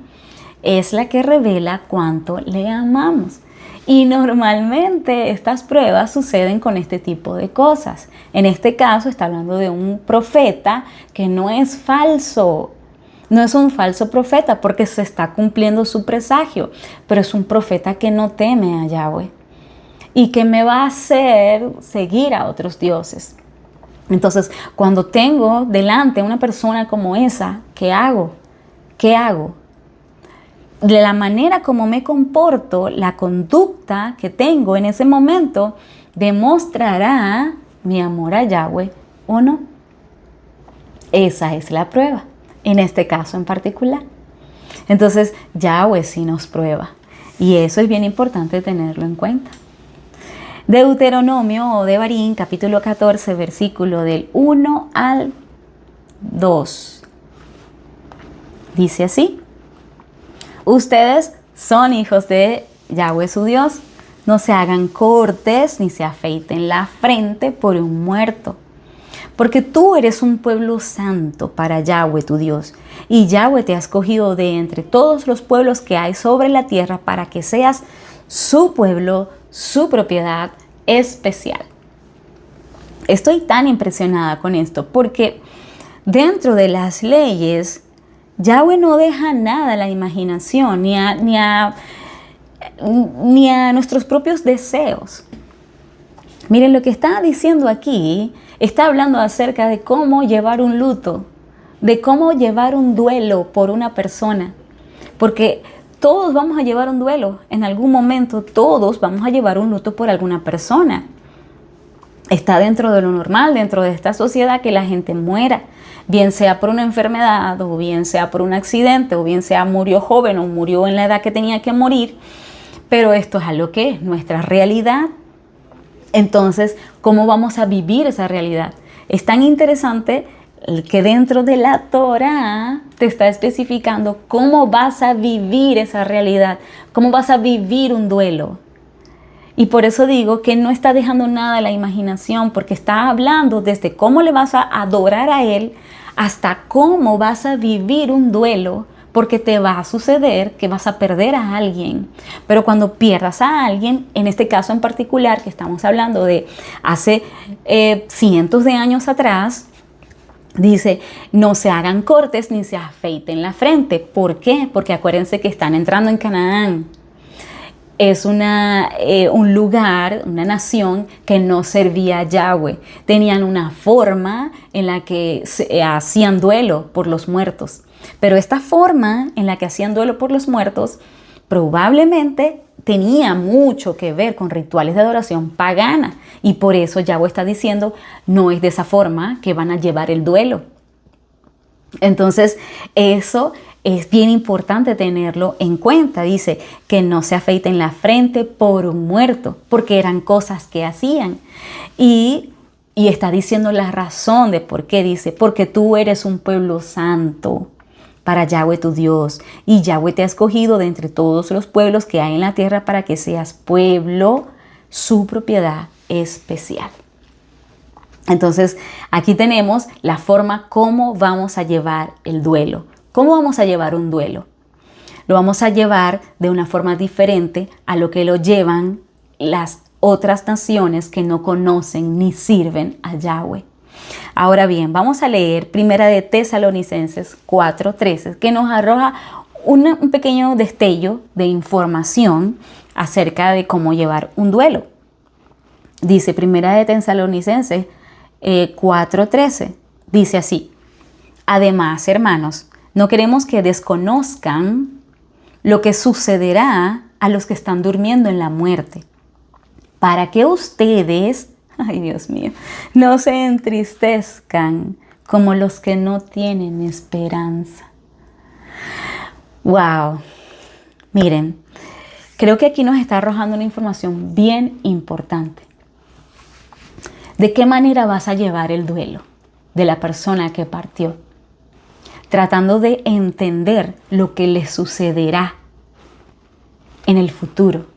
es la que revela cuánto le amamos. Y normalmente estas pruebas suceden con este tipo de cosas. En este caso está hablando de un profeta que no es falso. No es un falso profeta porque se está cumpliendo su presagio, pero es un profeta que no teme a Yahweh y que me va a hacer seguir a otros dioses. Entonces, cuando tengo delante a una persona como esa, ¿qué hago? ¿Qué hago? de la manera como me comporto, la conducta que tengo en ese momento, demostrará mi amor a Yahweh o no. Esa es la prueba, en este caso en particular. Entonces, Yahweh sí nos prueba. Y eso es bien importante tenerlo en cuenta. Deuteronomio o Devarim, capítulo 14, versículo del 1 al 2. Dice así: ustedes son hijos de Yahweh su Dios. No se hagan cortes ni se afeiten la frente por un muerto. Porque tú eres un pueblo santo para Yahweh tu Dios. Y Yahweh te ha escogido de entre todos los pueblos que hay sobre la tierra para que seas su pueblo, su propiedad especial. Estoy tan impresionada con esto porque dentro de las leyes, Yahweh no deja nada a la imaginación ni a nuestros propios deseos. Miren lo que está diciendo aquí. Está hablando acerca de cómo llevar un luto, de cómo llevar un duelo por una persona. Porque todos vamos a llevar un duelo. En algún momento todos vamos a llevar un luto por alguna persona. Está dentro de lo normal, dentro de esta sociedad, que la gente muera. Bien sea por una enfermedad, o bien sea por un accidente, o bien sea murió joven o murió en la edad que tenía que morir. Pero esto es algo que es nuestra realidad. Entonces, ¿cómo vamos a vivir esa realidad? Es tan interesante que dentro de la Torah te está especificando cómo vas a vivir esa realidad, cómo vas a vivir un duelo. Y por eso digo que no está dejando nada a la imaginación, porque está hablando desde cómo le vas a adorar a Él hasta cómo vas a vivir un duelo, porque te va a suceder que vas a perder a alguien. Pero cuando pierdas a alguien, en este caso en particular, que estamos hablando de hace cientos de años atrás, dice, no se hagan cortes ni se afeiten la frente. ¿Por qué? Porque acuérdense que están entrando en Canaán. Es un lugar, una nación que no servía a Yahweh. Tenían una forma en la que hacían duelo por los muertos. Pero esta forma en la que hacían duelo por los muertos probablemente tenía mucho que ver con rituales de adoración pagana. Y por eso Yahweh está diciendo, no es de esa forma que van a llevar el duelo. Entonces, eso es bien importante tenerlo en cuenta. Dice que no se afeiten la frente por un muerto, porque eran cosas que hacían. Y está diciendo la razón de por qué. Dice, porque tú eres un pueblo santo para Yahweh tu Dios, y Yahweh te ha escogido de entre todos los pueblos que hay en la tierra para que seas pueblo, su propiedad especial. Entonces, aquí tenemos la forma cómo vamos a llevar el duelo. ¿Cómo vamos a llevar un duelo? Lo vamos a llevar de una forma diferente a lo que lo llevan las otras naciones que no conocen ni sirven a Yahweh. Ahora bien, vamos a leer Primera de Tesalonicenses 4:13, que nos arroja un pequeño destello de información acerca de cómo llevar un duelo. Dice Primera de Tesalonicenses 4:13, dice así: además, hermanos, no queremos que desconozcan lo que sucederá a los que están durmiendo en la muerte, para que ustedes, ay Dios mío, no se entristezcan como los que no tienen esperanza. Wow, miren, creo que aquí nos está arrojando una información bien importante. ¿De qué manera vas a llevar el duelo de la persona que partió? Tratando de entender lo que le sucederá en el futuro.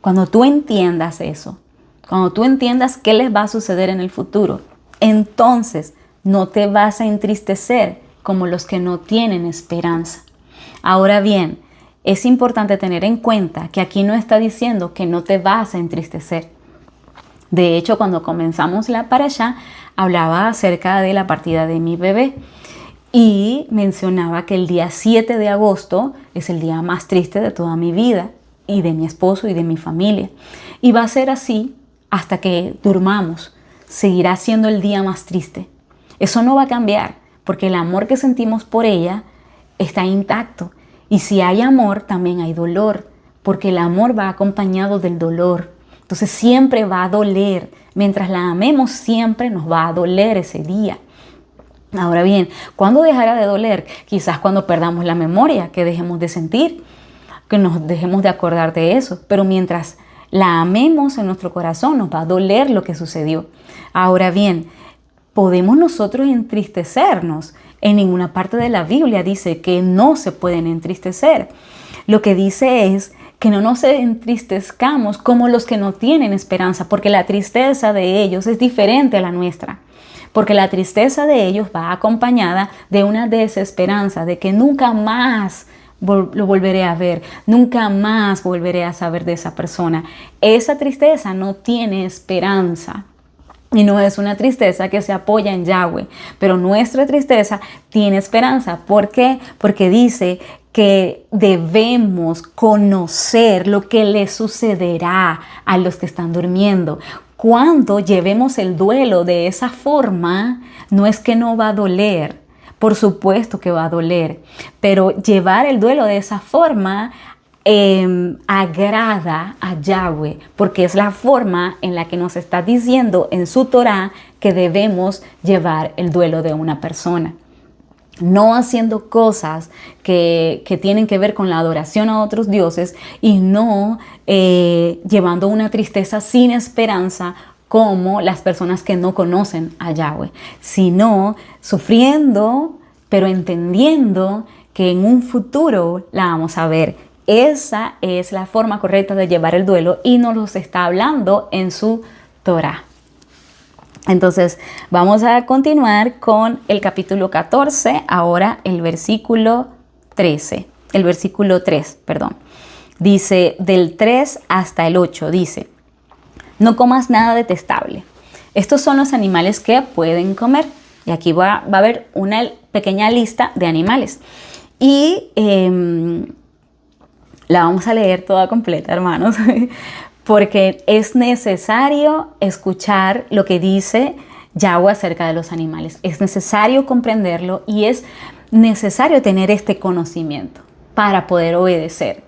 Cuando tú entiendas eso, cuando tú entiendas qué les va a suceder en el futuro, entonces no te vas a entristecer como los que no tienen esperanza. Ahora bien, es importante tener en cuenta que aquí no está diciendo que no te vas a entristecer. De hecho, cuando comenzamos la parashá, hablaba acerca de la partida de mi bebé y mencionaba que el día 7 de agosto es el día más triste de toda mi vida y de mi esposo y de mi familia. Y va a ser así hasta que durmamos. Seguirá siendo el día más triste. Eso no va a cambiar porque el amor que sentimos por ella está intacto Y si hay amor, también hay dolor, porque el amor va acompañado del dolor. Entonces siempre va a doler. Mientras la amemos, siempre nos va a doler ese día. Ahora bien, ¿cuándo dejará de doler? Quizás cuando perdamos la memoria, que dejemos de sentir, que nos dejemos de acordar de eso. Pero mientras la amemos en nuestro corazón, nos va a doler lo que sucedió. Ahora bien, ¿podemos nosotros entristecernos? En ninguna parte de la Biblia dice que no se pueden entristecer. Lo que dice es que no nos entristezcamos como los que no tienen esperanza, porque la tristeza de ellos es diferente a la nuestra. Porque la tristeza de ellos va acompañada de una desesperanza, de que nunca más lo volveré a ver, nunca más volveré a saber de esa persona. Esa tristeza no tiene esperanza. Y no es una tristeza que se apoya en Yahweh, pero nuestra tristeza tiene esperanza. ¿Por qué? Porque dice que debemos conocer lo que le sucederá a los que están durmiendo. Cuando llevemos el duelo de esa forma, no es que no va a doler. Por supuesto que va a doler, pero llevar el duelo de esa forma agrada a Yahweh, porque es la forma en la que nos está diciendo en su Torá que debemos llevar el duelo de una persona. No haciendo cosas que tienen que ver con la adoración a otros dioses y no llevando una tristeza sin esperanza como las personas que no conocen a Yahweh, sino sufriendo, pero entendiendo que en un futuro la vamos a ver. Esa es la forma correcta de llevar el duelo y nos lo está hablando en su Torá. Entonces, vamos a continuar con el capítulo 14, ahora el versículo 13, el versículo 3, perdón. Dice, del 3 hasta el 8, dice, no comas nada detestable. Estos son los animales que pueden comer. Y aquí va a haber una pequeña lista de animales. Y la vamos a leer toda completa, hermanos, porque es necesario escuchar lo que dice Yahweh acerca de los animales. Es necesario comprenderlo y es necesario tener este conocimiento para poder obedecer,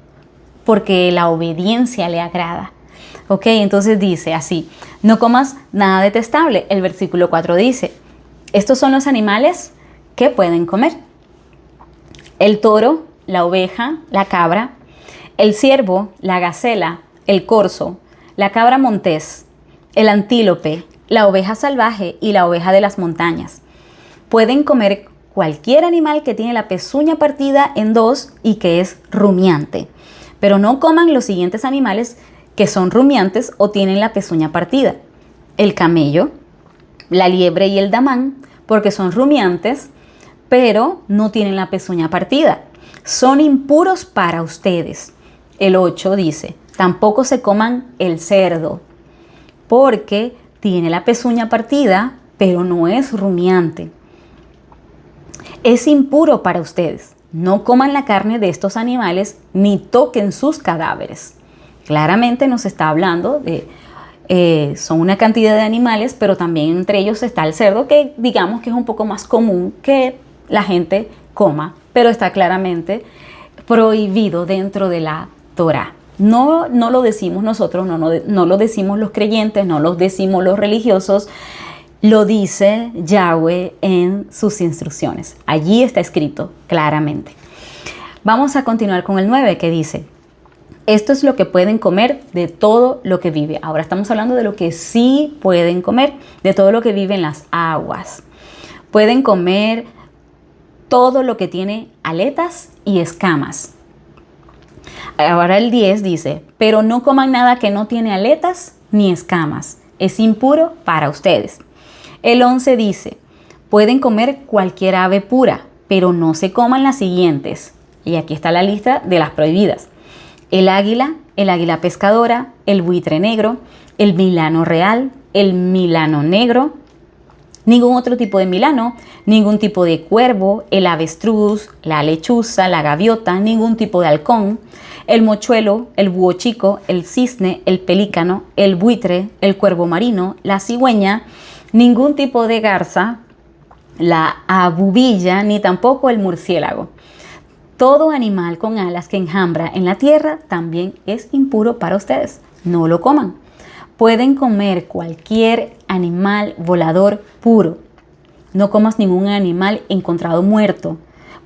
porque la obediencia le agrada. Ok, entonces dice así, no comas nada detestable. El versículo 4 dice, estos son los animales que pueden comer. El toro, la oveja, la cabra, el ciervo, la gacela, el corzo, la cabra montés, el antílope, la oveja salvaje y la oveja de las montañas. Pueden comer cualquier animal que tiene la pezuña partida en dos y que es rumiante. Pero no coman los siguientes animales que son rumiantes o tienen la pezuña partida. El camello, la liebre y el damán, porque son rumiantes, pero no tienen la pezuña partida. Son impuros para ustedes. El 8 dice, tampoco se coman el cerdo, porque tiene la pezuña partida, pero no es rumiante. Es impuro para ustedes. No coman la carne de estos animales, ni toquen sus cadáveres. Claramente nos está hablando de, son una cantidad de animales, pero también entre ellos está el cerdo, que digamos que es un poco más común que la gente coma, pero está claramente prohibido dentro de la Torá. No lo decimos nosotros, no lo decimos los creyentes, no lo decimos los religiosos, lo dice Yahweh en sus instrucciones. Allí está escrito claramente. Vamos a continuar con el 9 que dice, esto es lo que pueden comer de todo lo que vive. Ahora estamos hablando de lo que sí pueden comer, de todo lo que vive en las aguas. Pueden comer todo lo que tiene aletas y escamas. Ahora el 10 dice, pero no coman nada que no tiene aletas ni escamas. Es impuro para ustedes. El 11 dice, pueden comer cualquier ave pura, pero no se coman las siguientes. Y aquí está la lista de las prohibidas. El águila pescadora, el buitre negro, el milano real, el milano negro, ningún otro tipo de milano, ningún tipo de cuervo, el avestruz, la lechuza, la gaviota, ningún tipo de halcón, el mochuelo, el búho chico, el cisne, el pelícano, el buitre, el cuervo marino, la cigüeña, ningún tipo de garza, la abubilla, ni tampoco el murciélago. Todo animal con alas que enjambra en la tierra también es impuro para ustedes. No lo coman. Pueden comer cualquier animal volador puro. No comas ningún animal encontrado muerto.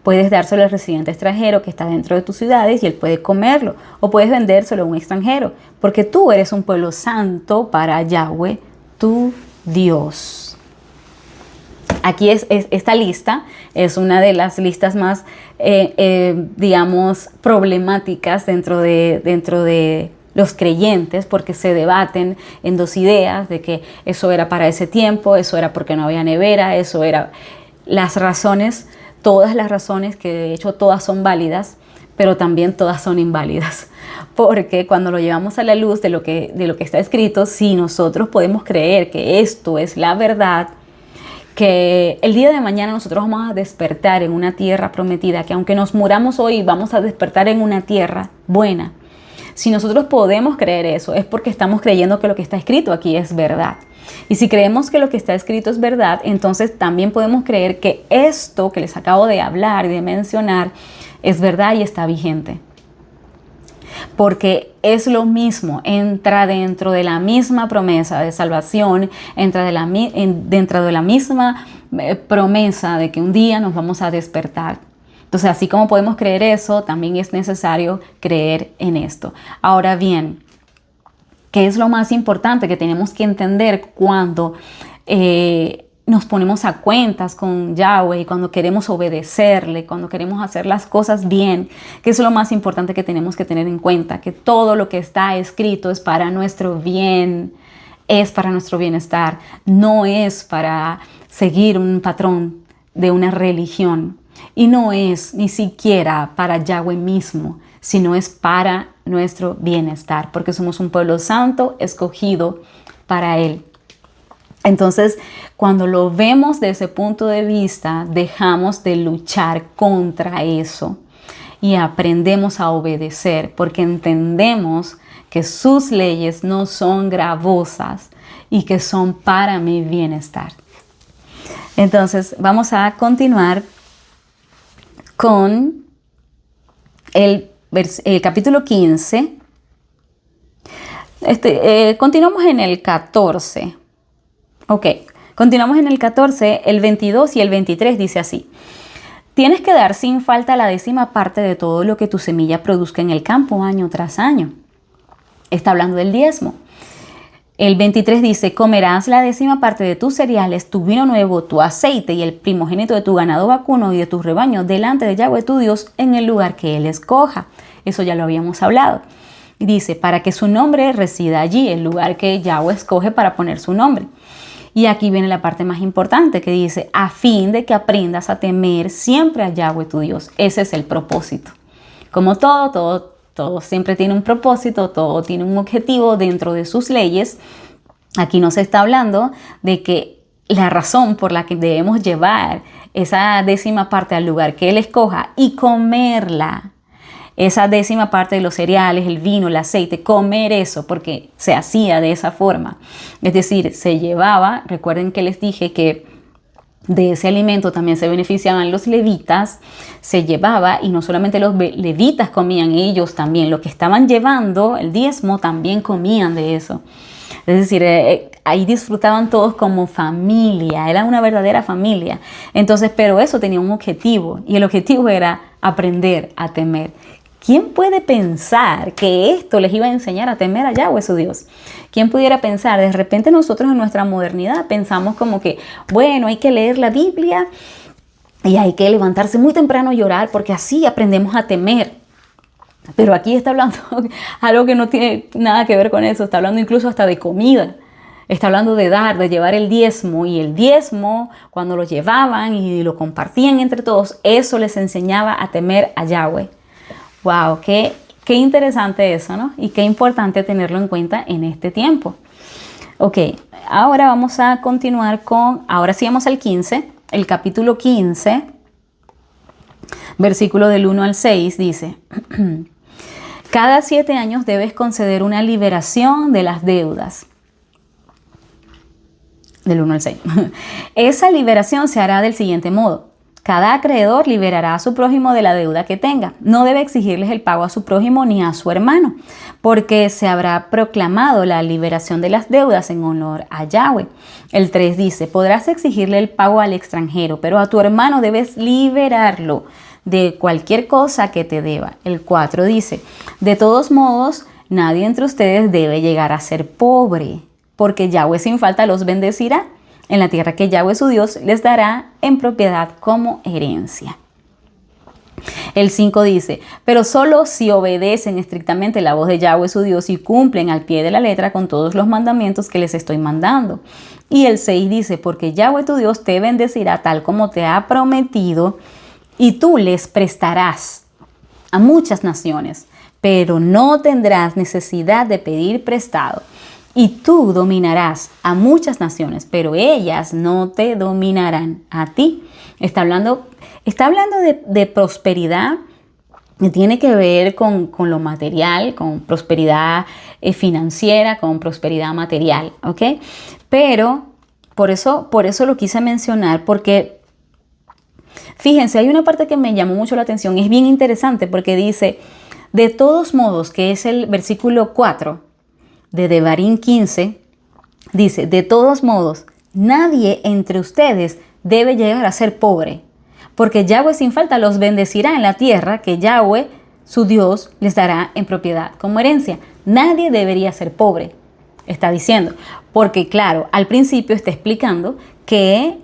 Puedes dárselo al residente extranjero que está dentro de tus ciudades y él puede comerlo. O puedes vendérselo a un extranjero, porque tú eres un pueblo santo para Yahweh, tu Dios. Aquí esta lista es una de las listas más, digamos, problemáticas dentro de los creyentes, porque se debaten en dos ideas de que eso era para ese tiempo, eso era porque no había nevera, eso era las razones, todas las razones, que de hecho todas son válidas, pero también todas son inválidas, porque cuando lo llevamos a la luz de lo que está escrito, si nosotros podemos creer que esto es la verdad, que el día de mañana nosotros vamos a despertar en una tierra prometida, que aunque nos muramos hoy, vamos a despertar en una tierra buena. Si nosotros podemos creer eso, es porque estamos creyendo que lo que está escrito aquí es verdad. Y si creemos que lo que está escrito es verdad, entonces también podemos creer que esto que les acabo de hablar y de mencionar es verdad y está vigente. Porque es lo mismo, entra dentro de la misma promesa de salvación, entra dentro de la misma promesa de que un día nos vamos a despertar. Entonces, así como podemos creer eso, también es necesario creer en esto. Ahora bien, ¿qué es lo más importante que tenemos que entender cuando nos ponemos a cuentas con Yahweh y cuando queremos obedecerle, cuando queremos hacer las cosas bien? ¿Qué es lo más importante que tenemos que tener en cuenta? Que todo lo que está escrito es para nuestro bien, es para nuestro bienestar, no es para seguir un patrón de una religión. Y no es ni siquiera para Yahweh mismo, sino es para nuestro bienestar, porque somos un pueblo santo escogido para Él. Entonces, cuando lo vemos desde ese punto de vista, dejamos de luchar contra eso y aprendemos a obedecer, porque entendemos que sus leyes no son gravosas y que son para mi bienestar. Entonces, vamos a continuar con el capítulo 15. Continuamos en el 14. Ok, continuamos en el 14, el 22 y el 23 dice así. Tienes que dar sin falta la 10ª parte de todo lo que tu semilla produzca en el campo año tras año. Está hablando del diezmo. El 23 dice, comerás la 10ª parte de tus cereales, tu vino nuevo, tu aceite y el primogénito de tu ganado vacuno y de tus rebaños delante de Yahweh tu Dios en el lugar que Él escoja. Eso ya lo habíamos hablado. Y dice, para que su nombre resida allí, el lugar que Yahweh escoge para poner su nombre. Y aquí viene la parte más importante que dice, a fin de que aprendas a temer siempre a Yahweh tu Dios. Ese es el propósito. Como todo siempre tiene un propósito, todo tiene un objetivo dentro de sus leyes. Aquí nos está hablando de que la razón por la que debemos llevar esa 10ª parte al lugar que Él escoja y comerla, esa 10ª parte de los cereales, el vino, el aceite, comer eso, porque se hacía de esa forma. Es decir, se llevaba, recuerden que les dije que de ese alimento también se beneficiaban los levitas, se llevaba y no solamente los levitas comían, ellos también, los que estaban llevando el diezmo también comían de eso. Es decir, ahí disfrutaban todos como familia, era una verdadera familia. Entonces, pero eso tenía un objetivo y el objetivo era aprender a temer. ¿Quién puede pensar que esto les iba a enseñar a temer a Yahweh su Dios? ¿Quién pudiera pensar? De repente nosotros en nuestra modernidad pensamos como que, bueno, hay que leer la Biblia y hay que levantarse muy temprano y orar porque así aprendemos a temer. Pero aquí está hablando algo que no tiene nada que ver con eso. Está hablando incluso hasta de comida. Está hablando de dar, de llevar el diezmo. Y el diezmo, cuando lo llevaban y lo compartían entre todos, eso les enseñaba a temer a Yahweh. ¡Wow! Qué interesante eso, ¿no? Y qué importante tenerlo en cuenta en este tiempo. Ok, ahora vamos a continuar ahora sí vamos al 15, el capítulo 15, versículo del 1 al 6, dice, cada 7 años debes conceder una liberación de las deudas. Del 1 al 6. Esa liberación se hará del siguiente modo. Cada acreedor liberará a su prójimo de la deuda que tenga. No debe exigirles el pago a su prójimo ni a su hermano, porque se habrá proclamado la liberación de las deudas en honor a Yahweh. El 3 dice, podrás exigirle el pago al extranjero, pero a tu hermano debes liberarlo de cualquier cosa que te deba. El 4 dice, de todos modos, nadie entre ustedes debe llegar a ser pobre, porque Yahweh sin falta los bendecirá en la tierra que Yahweh su Dios les dará en propiedad como herencia. El 5 dice, pero solo si obedecen estrictamente la voz de Yahweh su Dios y cumplen al pie de la letra con todos los mandamientos que les estoy mandando. Y el 6 dice, porque Yahweh tu Dios te bendecirá tal como te ha prometido, y tú les prestarás a muchas naciones, pero no tendrás necesidad de pedir prestado. Y tú dominarás a muchas naciones, pero ellas no te dominarán a ti. Está hablando de prosperidad que tiene que ver con lo material, con prosperidad financiera, con prosperidad material, ¿ok? Pero por eso lo quise mencionar, porque fíjense, hay una parte que me llamó mucho la atención, es bien interesante porque dice, de todos modos, que es el versículo 4, de Devarim 15, dice, de todos modos, nadie entre ustedes debe llegar a ser pobre, porque Yahweh sin falta los bendecirá en la tierra que Yahweh, su Dios, les dará en propiedad como herencia. Nadie debería ser pobre, está diciendo, porque claro, al principio está explicando que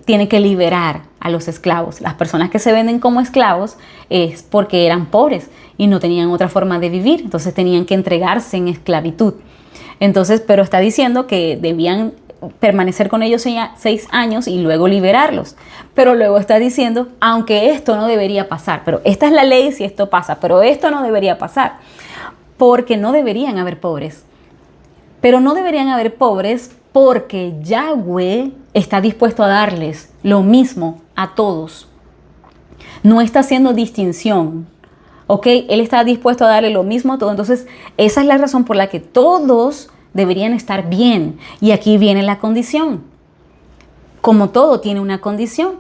tiene que liberar a los esclavos. Las personas que se venden como esclavos es porque eran pobres y no tenían otra forma de vivir, entonces tenían que entregarse en esclavitud. Entonces, pero está diciendo que debían permanecer con ellos 6 años y luego liberarlos. Pero luego está diciendo, aunque esto no debería pasar, pero esta es la ley si esto pasa, pero esto no debería pasar, porque no deberían haber pobres. Pero no deberían haber pobres porque Yahweh está dispuesto a darles lo mismo a todos. No está haciendo distinción, ¿ok? Él está dispuesto a darle lo mismo a todos. Entonces, esa es la razón por la que todos deberían estar bien. Y aquí viene la condición. Como todo tiene una condición.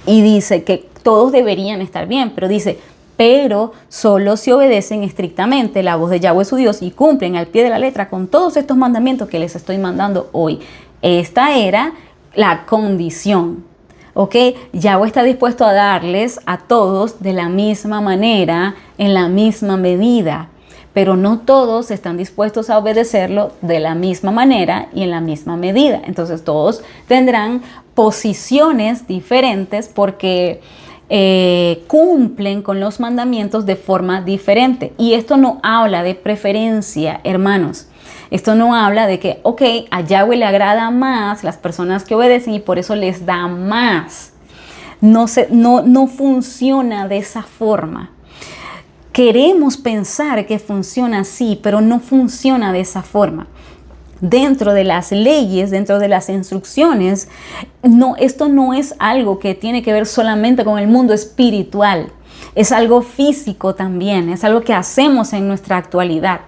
Y dice que todos deberían estar bien, pero dice, pero solo si obedecen estrictamente la voz de Yahweh su Dios y cumplen al pie de la letra con todos estos mandamientos que les estoy mandando hoy. Esta era la condición, ¿ok? Yahweh está dispuesto a darles a todos de la misma manera, en la misma medida, pero no todos están dispuestos a obedecerlo de la misma manera y en la misma medida. Entonces todos tendrán posiciones diferentes porque cumplen con los mandamientos de forma diferente. Y esto no habla de preferencia, hermanos. Esto no habla de que, ok, a Yahweh le agrada más las personas que obedecen y por eso les da más. No funciona de esa forma. Queremos pensar que funciona así, pero no funciona de esa forma. Dentro de las leyes, dentro de las instrucciones, esto no es algo que tiene que ver solamente con el mundo espiritual. Es algo físico también, es algo que hacemos en nuestra actualidad.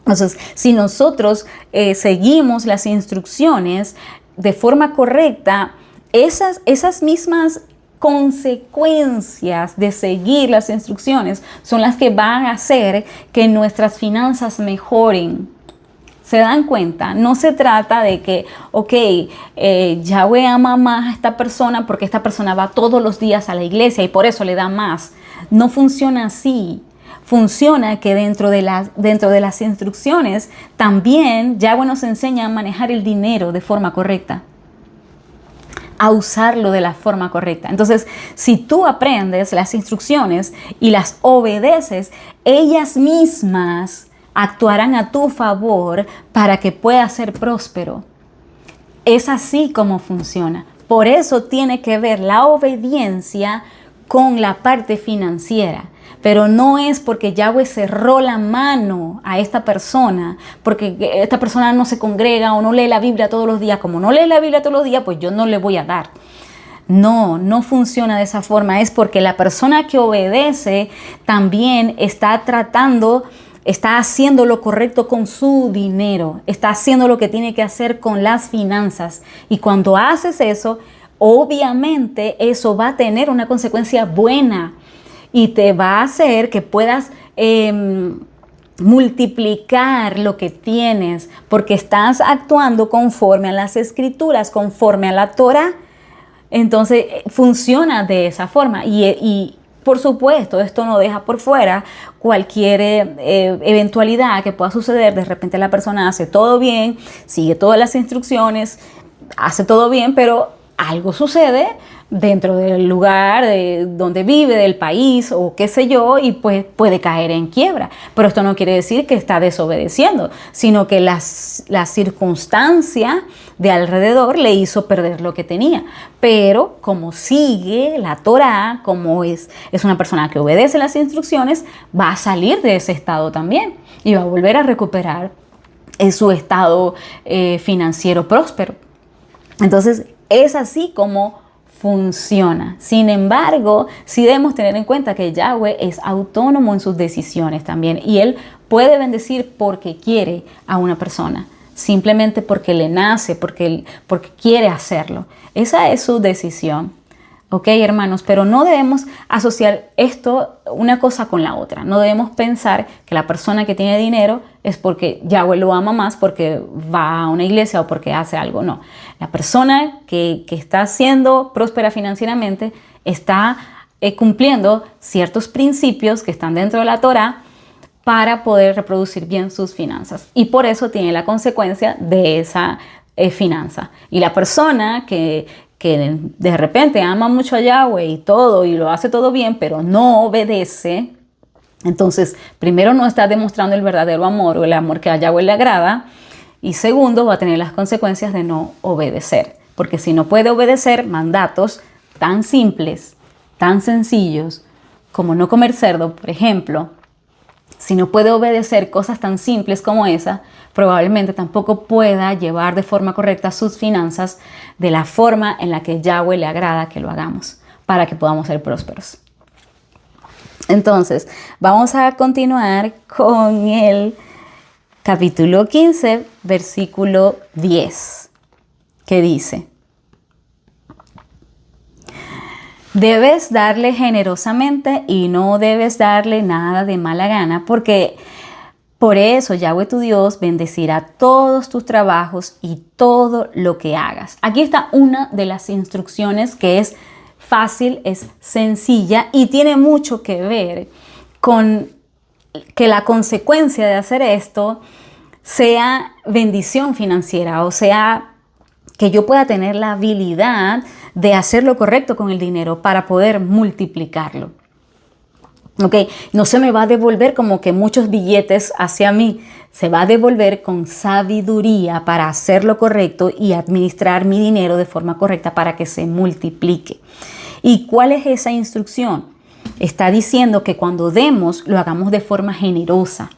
Entonces, si nosotros seguimos las instrucciones de forma correcta, esas mismas consecuencias de seguir las instrucciones son las que van a hacer que nuestras finanzas mejoren. ¿Se dan cuenta? No se trata de que, ok, Yahweh ama más a esta persona porque esta persona va todos los días a la iglesia y por eso le da más. No funciona así. Funciona que dentro de las instrucciones también Yahweh nos enseña a manejar el dinero de forma correcta, a usarlo de la forma correcta. Entonces, si tú aprendes las instrucciones y las obedeces, ellas mismas actuarán a tu favor para que puedas ser próspero. Es así como funciona. Por eso tiene que ver la obediencia con la parte financiera. Pero no es porque Yahweh cerró la mano a esta persona, porque esta persona no se congrega o no lee la Biblia todos los días. Como no lee la Biblia todos los días, pues yo no le voy a dar. No funciona de esa forma. Es porque la persona que obedece también está haciendo lo correcto con su dinero, está haciendo lo que tiene que hacer con las finanzas. Y cuando haces eso, obviamente eso va a tener una consecuencia buena y te va a hacer que puedas multiplicar lo que tienes, porque estás actuando conforme a las escrituras, conforme a la Torah. Entonces funciona de esa forma y por supuesto, esto no deja por fuera cualquier eventualidad que pueda suceder. De repente la persona hace todo bien, sigue todas las instrucciones, hace todo bien, pero algo sucede dentro del lugar donde vive, del país o qué sé yo, y pues puede caer en quiebra. Pero esto no quiere decir que está desobedeciendo, sino que la circunstancia de alrededor le hizo perder lo que tenía. Pero como sigue la Torah, como es una persona que obedece las instrucciones, va a salir de ese estado también y va a volver a recuperar su estado financiero próspero. Entonces es así como funciona. Sin embargo, sí debemos tener en cuenta que Yahweh es autónomo en sus decisiones también, y Él puede bendecir porque quiere a una persona, simplemente porque le nace, porque quiere hacerlo. Esa es su decisión. ¿Ok, hermanos? Pero no debemos asociar esto, una cosa con la otra. No debemos pensar que la persona que tiene dinero es porque Yahweh lo ama más, porque va a una iglesia o porque hace algo. No. La persona que está siendo próspera financieramente está cumpliendo ciertos principios que están dentro de la Torah para poder reproducir bien sus finanzas. Y por eso tiene la consecuencia de esa finanza. Y la persona que de repente ama mucho a Yahweh y todo, y lo hace todo bien, pero no obedece, entonces primero no está demostrando el verdadero amor o el amor que a Yahweh le agrada, y segundo va a tener las consecuencias de no obedecer, porque si no puede obedecer mandatos tan simples, tan sencillos, como no comer cerdo, por ejemplo, si no puede obedecer cosas tan simples como esa, probablemente tampoco pueda llevar de forma correcta sus finanzas de la forma en la que Yahweh le agrada que lo hagamos, para que podamos ser prósperos. Entonces, vamos a continuar con el capítulo 15, versículo 10, que dice: debes darle generosamente y no debes darle nada de mala gana, porque por eso Yahweh tu Dios bendecirá todos tus trabajos y todo lo que hagas. Aquí está una de las instrucciones que es fácil, es sencilla y tiene mucho que ver con que la consecuencia de hacer esto sea bendición financiera, o sea, que yo pueda tener la habilidad de hacer lo correcto con el dinero para poder multiplicarlo. Okay. No se me va a devolver como que muchos billetes hacia mí, se va a devolver con sabiduría para hacer lo correcto y administrar mi dinero de forma correcta para que se multiplique. ¿Y cuál es esa instrucción? Está diciendo que cuando demos, lo hagamos de forma generosa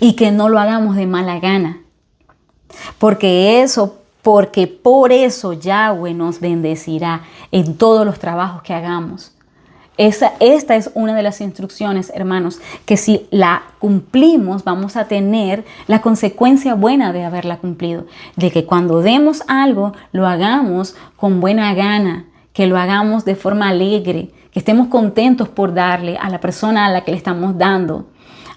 y que no lo hagamos de mala gana, porque por eso Yahweh nos bendecirá en todos los trabajos que hagamos. Esta es una de las instrucciones, hermanos, que si la cumplimos vamos a tener la consecuencia buena de haberla cumplido. De que cuando demos algo, lo hagamos con buena gana, que lo hagamos de forma alegre, que estemos contentos por darle a la persona a la que le estamos dando,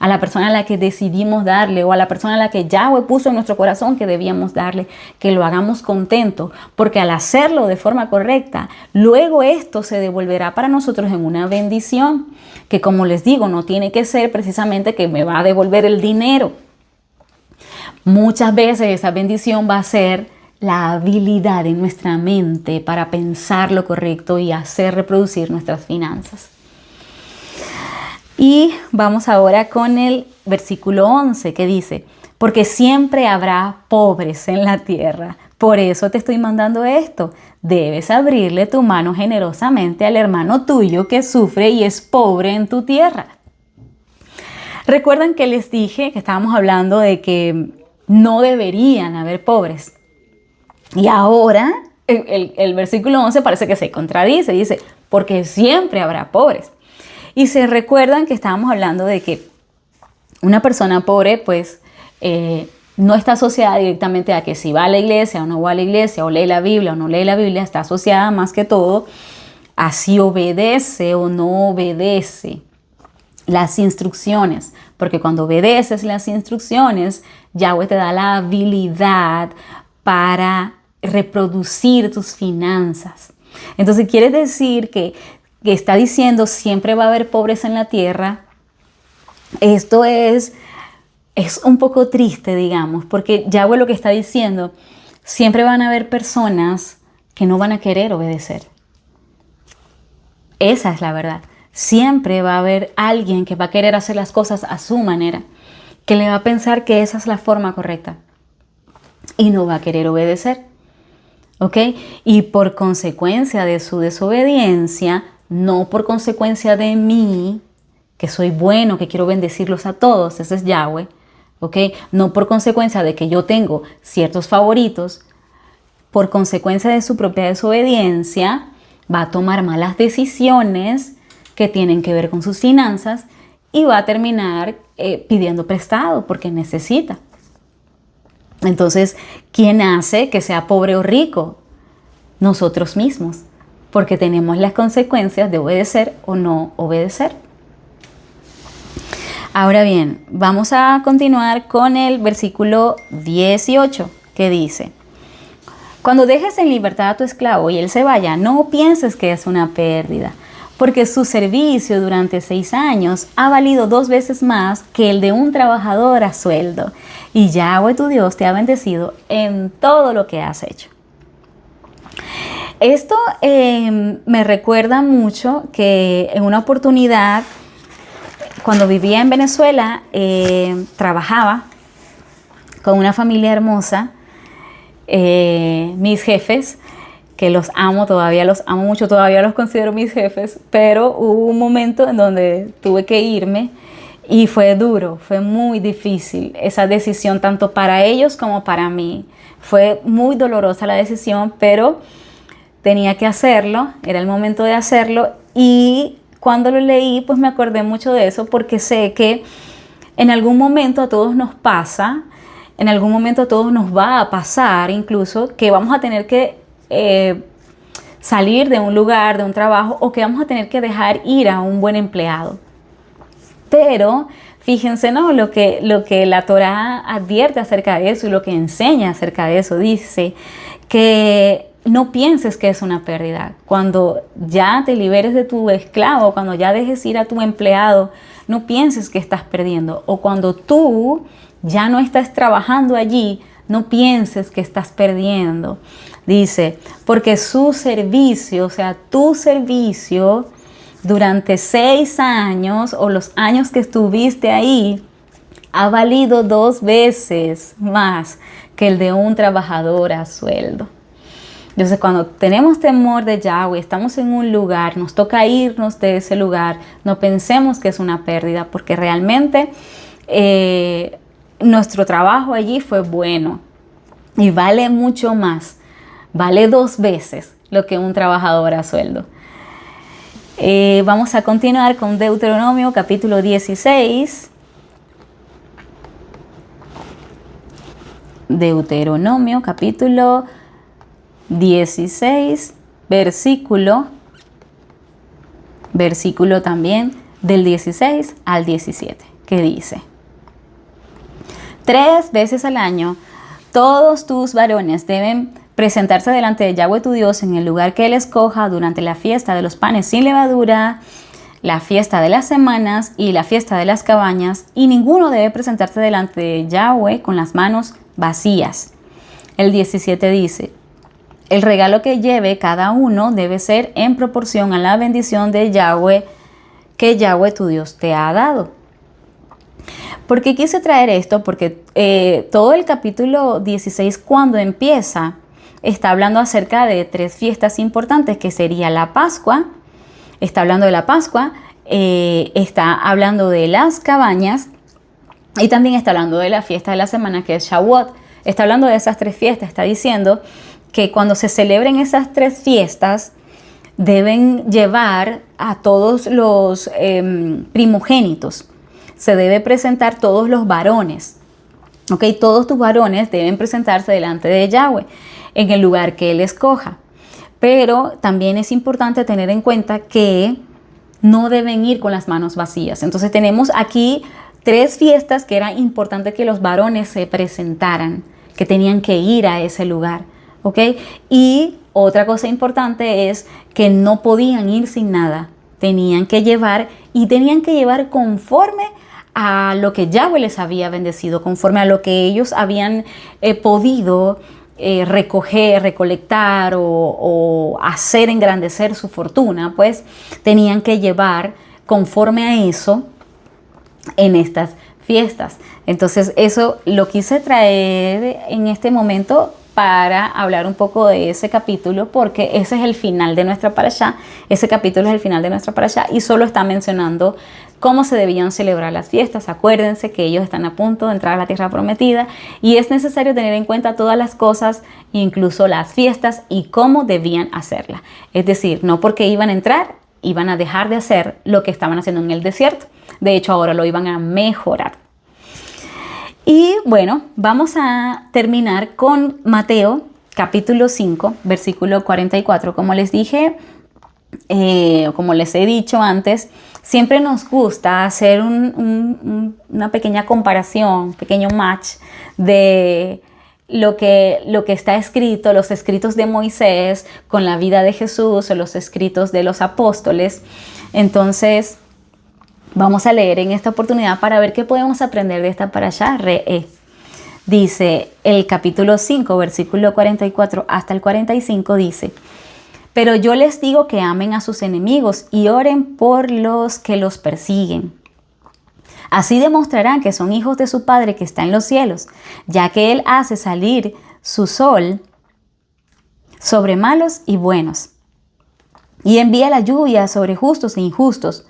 a la persona a la que decidimos darle, o a la persona a la que Yahweh puso en nuestro corazón que debíamos darle, que lo hagamos contento, porque al hacerlo de forma correcta, luego esto se devolverá para nosotros en una bendición, que como les digo, no tiene que ser precisamente que me va a devolver el dinero. Muchas veces esa bendición va a ser la habilidad en nuestra mente para pensar lo correcto y hacer reproducir nuestras finanzas. Y vamos ahora con el versículo 11 que dice: porque siempre habrá pobres en la tierra. Por eso te estoy mandando esto. Debes abrirle tu mano generosamente al hermano tuyo que sufre y es pobre en tu tierra. ¿Recuerdan que les dije que estábamos hablando de que no deberían haber pobres? Y ahora el versículo 11 parece que se contradice. Dice: porque siempre habrá pobres. Y se recuerdan que estábamos hablando de que una persona pobre pues no está asociada directamente a que si va a la iglesia o no va a la iglesia, o lee la Biblia o no lee la Biblia, está asociada más que todo a si obedece o no obedece las instrucciones, porque cuando obedeces las instrucciones, Yahweh te da la habilidad para reproducir tus finanzas. Entonces quiere decir que está diciendo siempre va a haber pobres en la tierra. Esto es un poco triste, digamos, porque Yahweh lo que está diciendo, siempre van a haber personas que no van a querer obedecer. Esa es la verdad. Siempre va a haber alguien que va a querer hacer las cosas a su manera, que le va a pensar que esa es la forma correcta y no va a querer obedecer. ¿Ok? Y por consecuencia de su desobediencia, no por consecuencia de mí, que soy bueno, que quiero bendecirlos a todos, ese es Yahweh, ¿ok? No por consecuencia de que yo tengo ciertos favoritos, por consecuencia de su propia desobediencia, va a tomar malas decisiones que tienen que ver con sus finanzas y va a terminar pidiendo prestado porque necesita. Entonces, ¿quién hace que sea pobre o rico? Nosotros mismos, porque tenemos las consecuencias de obedecer o no obedecer. Ahora bien, vamos a continuar con el versículo 18 que dice: cuando dejes en libertad a tu esclavo y él se vaya, no pienses que es una pérdida, porque su servicio durante 6 años ha valido 2 veces más que el de un trabajador a sueldo. Y Yahweh tu Dios te ha bendecido en todo lo que has hecho. Esto me recuerda mucho que en una oportunidad, cuando vivía en Venezuela, trabajaba con una familia hermosa. Mis jefes, que los amo, todavía los amo mucho, todavía los considero mis jefes, pero hubo un momento en donde tuve que irme y fue duro, fue muy difícil esa decisión, tanto para ellos como para mí. Fue muy dolorosa la decisión, pero tenía que hacerlo, era el momento de hacerlo, y cuando lo leí pues me acordé mucho de eso, porque sé que en algún momento a todos nos pasa, en algún momento a todos nos va a pasar incluso que vamos a tener que salir de un lugar, de un trabajo, o que vamos a tener que dejar ir a un buen empleado. Pero fíjense, ¿no? Lo que la Torá advierte acerca de eso y lo que enseña acerca de eso, dice que no pienses que es una pérdida. Cuando ya te liberes de tu esclavo, cuando ya dejes ir a tu empleado, no pienses que estás perdiendo. O cuando tú ya no estás trabajando allí, no pienses que estás perdiendo. Dice, porque su servicio, o sea, tu servicio durante 6 años o los años que estuviste ahí, ha valido 2 veces más que el de un trabajador a sueldo. Entonces, cuando tenemos temor de Yahweh, estamos en un lugar, nos toca irnos de ese lugar, no pensemos que es una pérdida, porque realmente nuestro trabajo allí fue bueno y vale mucho más, vale 2 veces lo que un trabajador a sueldo. Vamos a continuar con Deuteronomio capítulo 16. Deuteronomio capítulo 16, versículo también del 16 al 17, que dice: 3 veces al año todos tus varones deben presentarse delante de Yahweh tu Dios en el lugar que Él escoja durante la fiesta de los panes sin levadura, la fiesta de las semanas y la fiesta de las cabañas, y ninguno debe presentarse delante de Yahweh con las manos vacías. El 17 dice: el regalo que lleve cada uno debe ser en proporción a la bendición de Yahweh que Yahweh tu Dios te ha dado. ¿Por qué quise traer esto? Porque todo el capítulo 16, cuando empieza, está hablando acerca de 3 fiestas importantes, que sería la Pascua. Está hablando de la Pascua, está hablando de las cabañas y también está hablando de la fiesta de la semana, que es Shavuot. Está hablando de esas 3 fiestas, está diciendo que cuando se celebren esas 3 fiestas deben llevar a todos los primogénitos. Se debe presentar todos los varones. ¿Ok? Todos tus varones deben presentarse delante de Yahweh en el lugar que Él escoja. Pero también es importante tener en cuenta que no deben ir con las manos vacías. Entonces tenemos aquí 3 fiestas que era importante que los varones se presentaran, que tenían que ir a ese lugar. ¿Ok? Y otra cosa importante es que no podían ir sin nada. Tenían que llevar conforme a lo que Yahweh les había bendecido, conforme a lo que ellos habían podido recoger, recolectar o hacer engrandecer su fortuna, pues tenían que llevar conforme a eso en estas fiestas. Entonces eso lo quise traer en este momento para hablar un poco de ese capítulo, porque ese es el final de nuestra parashá. Ese capítulo es el final de nuestra parashá y solo está mencionando cómo se debían celebrar las fiestas. Acuérdense que ellos están a punto de entrar a la tierra prometida y es necesario tener en cuenta todas las cosas, incluso las fiestas y cómo debían hacerlas. Es decir, no porque iban a entrar, iban a dejar de hacer lo que estaban haciendo en el desierto. De hecho, ahora lo iban a mejorar. Y bueno, vamos a terminar con Mateo capítulo 5, versículo 44. Como les dije, como les he dicho antes, siempre nos gusta hacer una pequeña comparación, un pequeño match de lo que está escrito, los escritos de Moisés con la vida de Jesús o los escritos de los apóstoles. Entonces, vamos a leer en esta oportunidad para ver qué podemos aprender de esta parashá Re'eh. Dice el capítulo 5, versículo 44 hasta el 45, dice: pero yo les digo que amen a sus enemigos y oren por los que los persiguen. Así demostrarán que son hijos de su Padre que está en los cielos, ya que Él hace salir su sol sobre malos y buenos, y envía la lluvia sobre justos e injustos.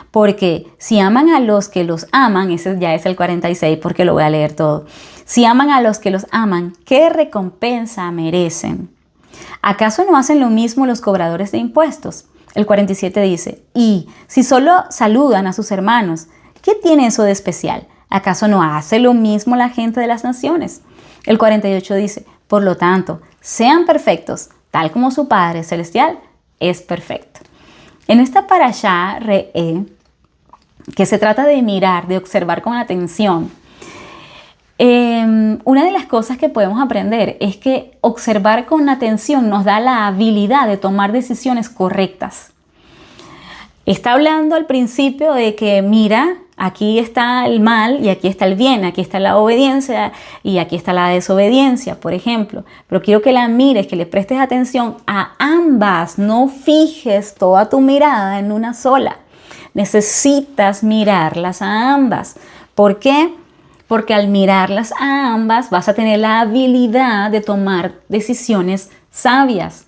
Porque si aman a los que los aman, ese ya es el 46 porque lo voy a leer todo. Si aman a los que los aman, ¿qué recompensa merecen? ¿Acaso no hacen lo mismo los cobradores de impuestos? El 47 dice: y si solo saludan a sus hermanos, ¿qué tiene eso de especial? ¿Acaso no hace lo mismo la gente de las naciones? El 48 dice: por lo tanto, sean perfectos, tal como su Padre Celestial es perfecto. En esta parashá Re'eh, que se trata de mirar, de observar con atención, una de las cosas que podemos aprender es que observar con atención nos da la habilidad de tomar decisiones correctas. Está hablando al principio de que mira, aquí está el mal y aquí está el bien, aquí está la obediencia y aquí está la desobediencia, por ejemplo. Pero quiero que la mires, que le prestes atención a ambas, no fijes toda tu mirada en una sola. Necesitas mirarlas a ambas. ¿Por qué? Porque al mirarlas a ambas vas a tener la habilidad de tomar decisiones sabias.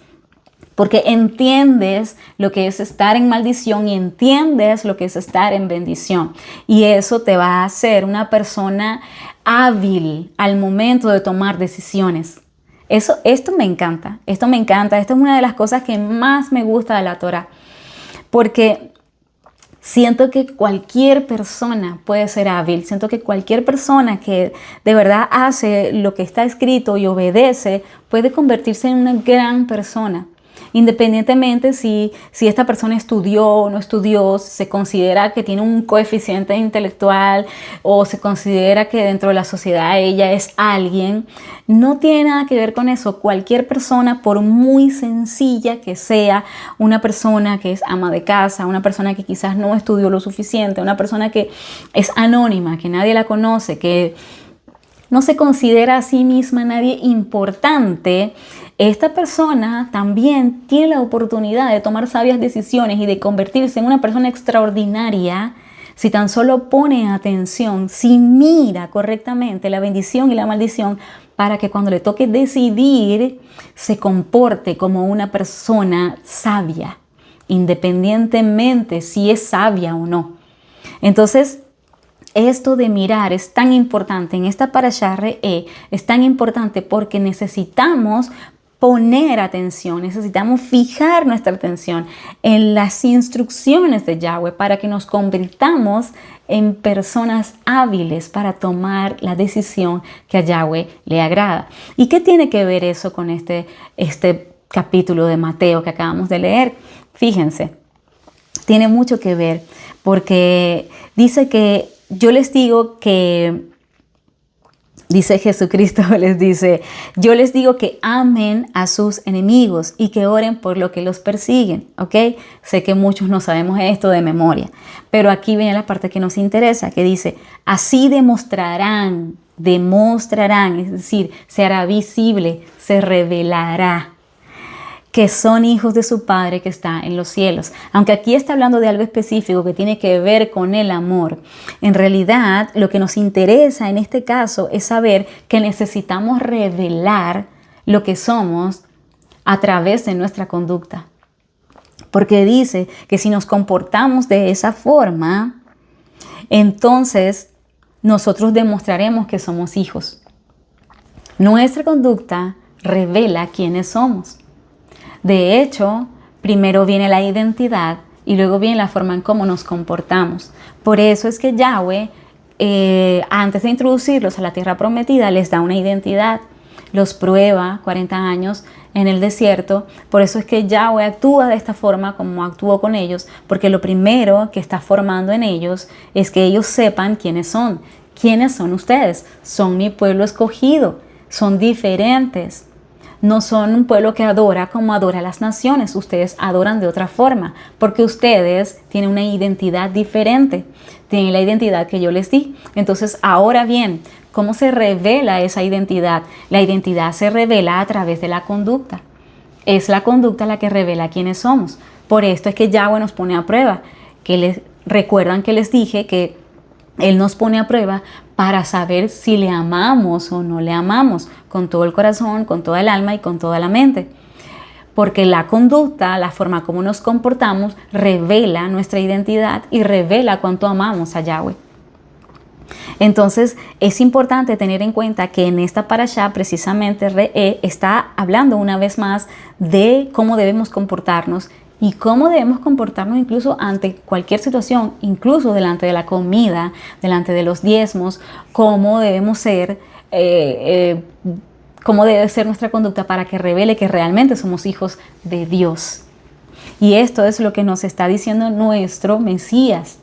Porque entiendes lo que es estar en maldición y entiendes lo que es estar en bendición. Y eso te va a hacer una persona hábil al momento de tomar decisiones. Esto me encanta. Esto es una de las cosas que más me gusta de la Torah. Porque siento que cualquier persona puede ser hábil. Siento que cualquier persona que de verdad hace lo que está escrito y obedece puede convertirse en una gran persona. Independientemente si esta persona estudió o no estudió, se considera que tiene un coeficiente intelectual o se considera que dentro de la sociedad ella es alguien, no tiene nada que ver con eso. Cualquier persona, por muy sencilla que sea, una persona que es ama de casa, una persona que quizás no estudió lo suficiente, una persona que es anónima, que nadie la conoce, que no se considera a sí misma nadie importante, esta persona también tiene la oportunidad de tomar sabias decisiones y de convertirse en una persona extraordinaria si tan solo pone atención, si mira correctamente la bendición y la maldición para que cuando le toque decidir se comporte como una persona sabia, independientemente si es sabia o no. Entonces, esto de mirar es tan importante en esta parashá Re'eh, es tan importante porque necesitamos poner atención, necesitamos fijar nuestra atención en las instrucciones de Yahweh para que nos convirtamos en personas hábiles para tomar la decisión que a Yahweh le agrada. ¿Y qué tiene que ver eso con este capítulo de Mateo que acabamos de leer? Fíjense, tiene mucho que ver porque dice que yo les digo que dice Jesucristo, yo les digo que amen a sus enemigos y que oren por lo que los persiguen, ¿ok? Sé que muchos no sabemos esto de memoria, pero aquí viene la parte que nos interesa, que dice, así demostrarán, es decir, se hará visible, se revelará que son hijos de su Padre que está en los cielos. Aunque aquí está hablando de algo específico que tiene que ver con el amor, en realidad lo que nos interesa en este caso es saber que necesitamos revelar lo que somos a través de nuestra conducta. Porque dice que si nos comportamos de esa forma, entonces nosotros demostraremos que somos hijos. Nuestra conducta revela quiénes somos. De hecho, primero viene la identidad y luego viene la forma en cómo nos comportamos. Por eso es que Yahweh, antes de introducirlos a la tierra prometida, les da una identidad. Los prueba 40 años en el desierto. Por eso es que Yahweh actúa de esta forma como actuó con ellos, porque lo primero que está formando en ellos es que ellos sepan quiénes son. ¿Quiénes son ustedes? Son mi pueblo escogido. Son diferentes. No son un pueblo que adora como adora a las naciones. Ustedes adoran de otra forma, porque ustedes tienen una identidad diferente. Tienen la identidad que yo les di. Entonces, ahora bien, ¿cómo se revela esa identidad? La identidad se revela a través de la conducta. Es la conducta la que revela quiénes somos. Por esto es que Yahweh nos pone a prueba. Recuerdan que les dije que Él nos pone a prueba para saber si le amamos o no le amamos, con todo el corazón, con toda el alma y con toda la mente. Porque la conducta, la forma como nos comportamos, revela nuestra identidad y revela cuánto amamos a Yahweh. Entonces, es importante tener en cuenta que en esta parashá, precisamente, Re'e está hablando una vez más de cómo debemos comportarnos y cómo debemos comportarnos incluso ante cualquier situación, incluso delante de la comida, delante de los diezmos, cómo debemos ser, cómo debe ser nuestra conducta para que revele que realmente somos hijos de Dios. Y esto es lo que nos está diciendo nuestro Mesías,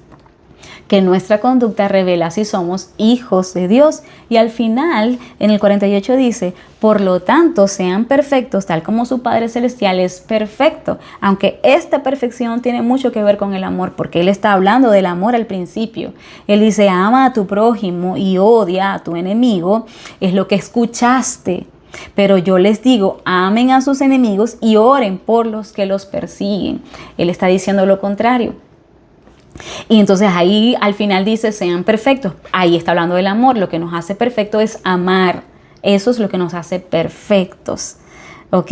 que nuestra conducta revela si somos hijos de Dios. Y al final, en el 48 dice, por lo tanto, sean perfectos, tal como su Padre Celestial es perfecto. Aunque esta perfección tiene mucho que ver con el amor, porque Él está hablando del amor al principio. Él dice, ama a tu prójimo y odia a tu enemigo. Es lo que escuchaste. Pero yo les digo, amen a sus enemigos y oren por los que los persiguen. Él está diciendo lo contrario. Y entonces ahí al final dice, sean perfectos. Ahí está hablando del amor. Lo que nos hace perfecto es amar. Eso es lo que nos hace perfectos. ¿Ok?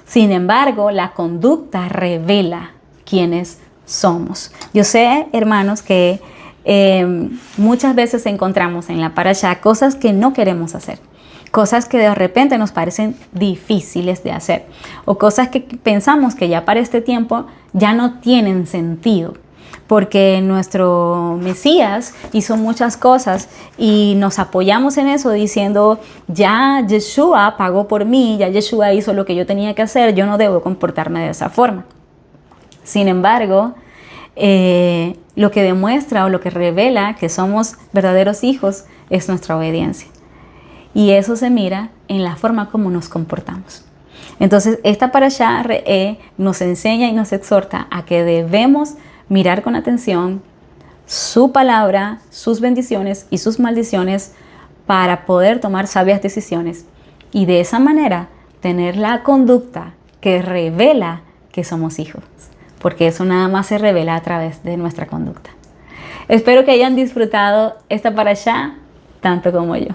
Sin embargo, la conducta revela quiénes somos. Yo sé, hermanos, que muchas veces encontramos en la parashá cosas que no queremos hacer. Cosas que de repente nos parecen difíciles de hacer. O cosas que pensamos que ya para este tiempo ya no tienen sentido. Porque nuestro Mesías hizo muchas cosas y nos apoyamos en eso diciendo, ya Yeshua pagó por mí, ya Yeshua hizo lo que yo tenía que hacer, yo no debo comportarme de esa forma. Sin embargo, lo que demuestra o lo que revela que somos verdaderos hijos es nuestra obediencia. Y eso se mira en la forma como nos comportamos. Entonces, esta parashá Re'e nos enseña y nos exhorta a que debemos mirar con atención su palabra, sus bendiciones y sus maldiciones para poder tomar sabias decisiones y de esa manera tener la conducta que revela que somos hijos, porque eso nada más se revela a través de nuestra conducta. Espero que hayan disfrutado esta parashá tanto como yo.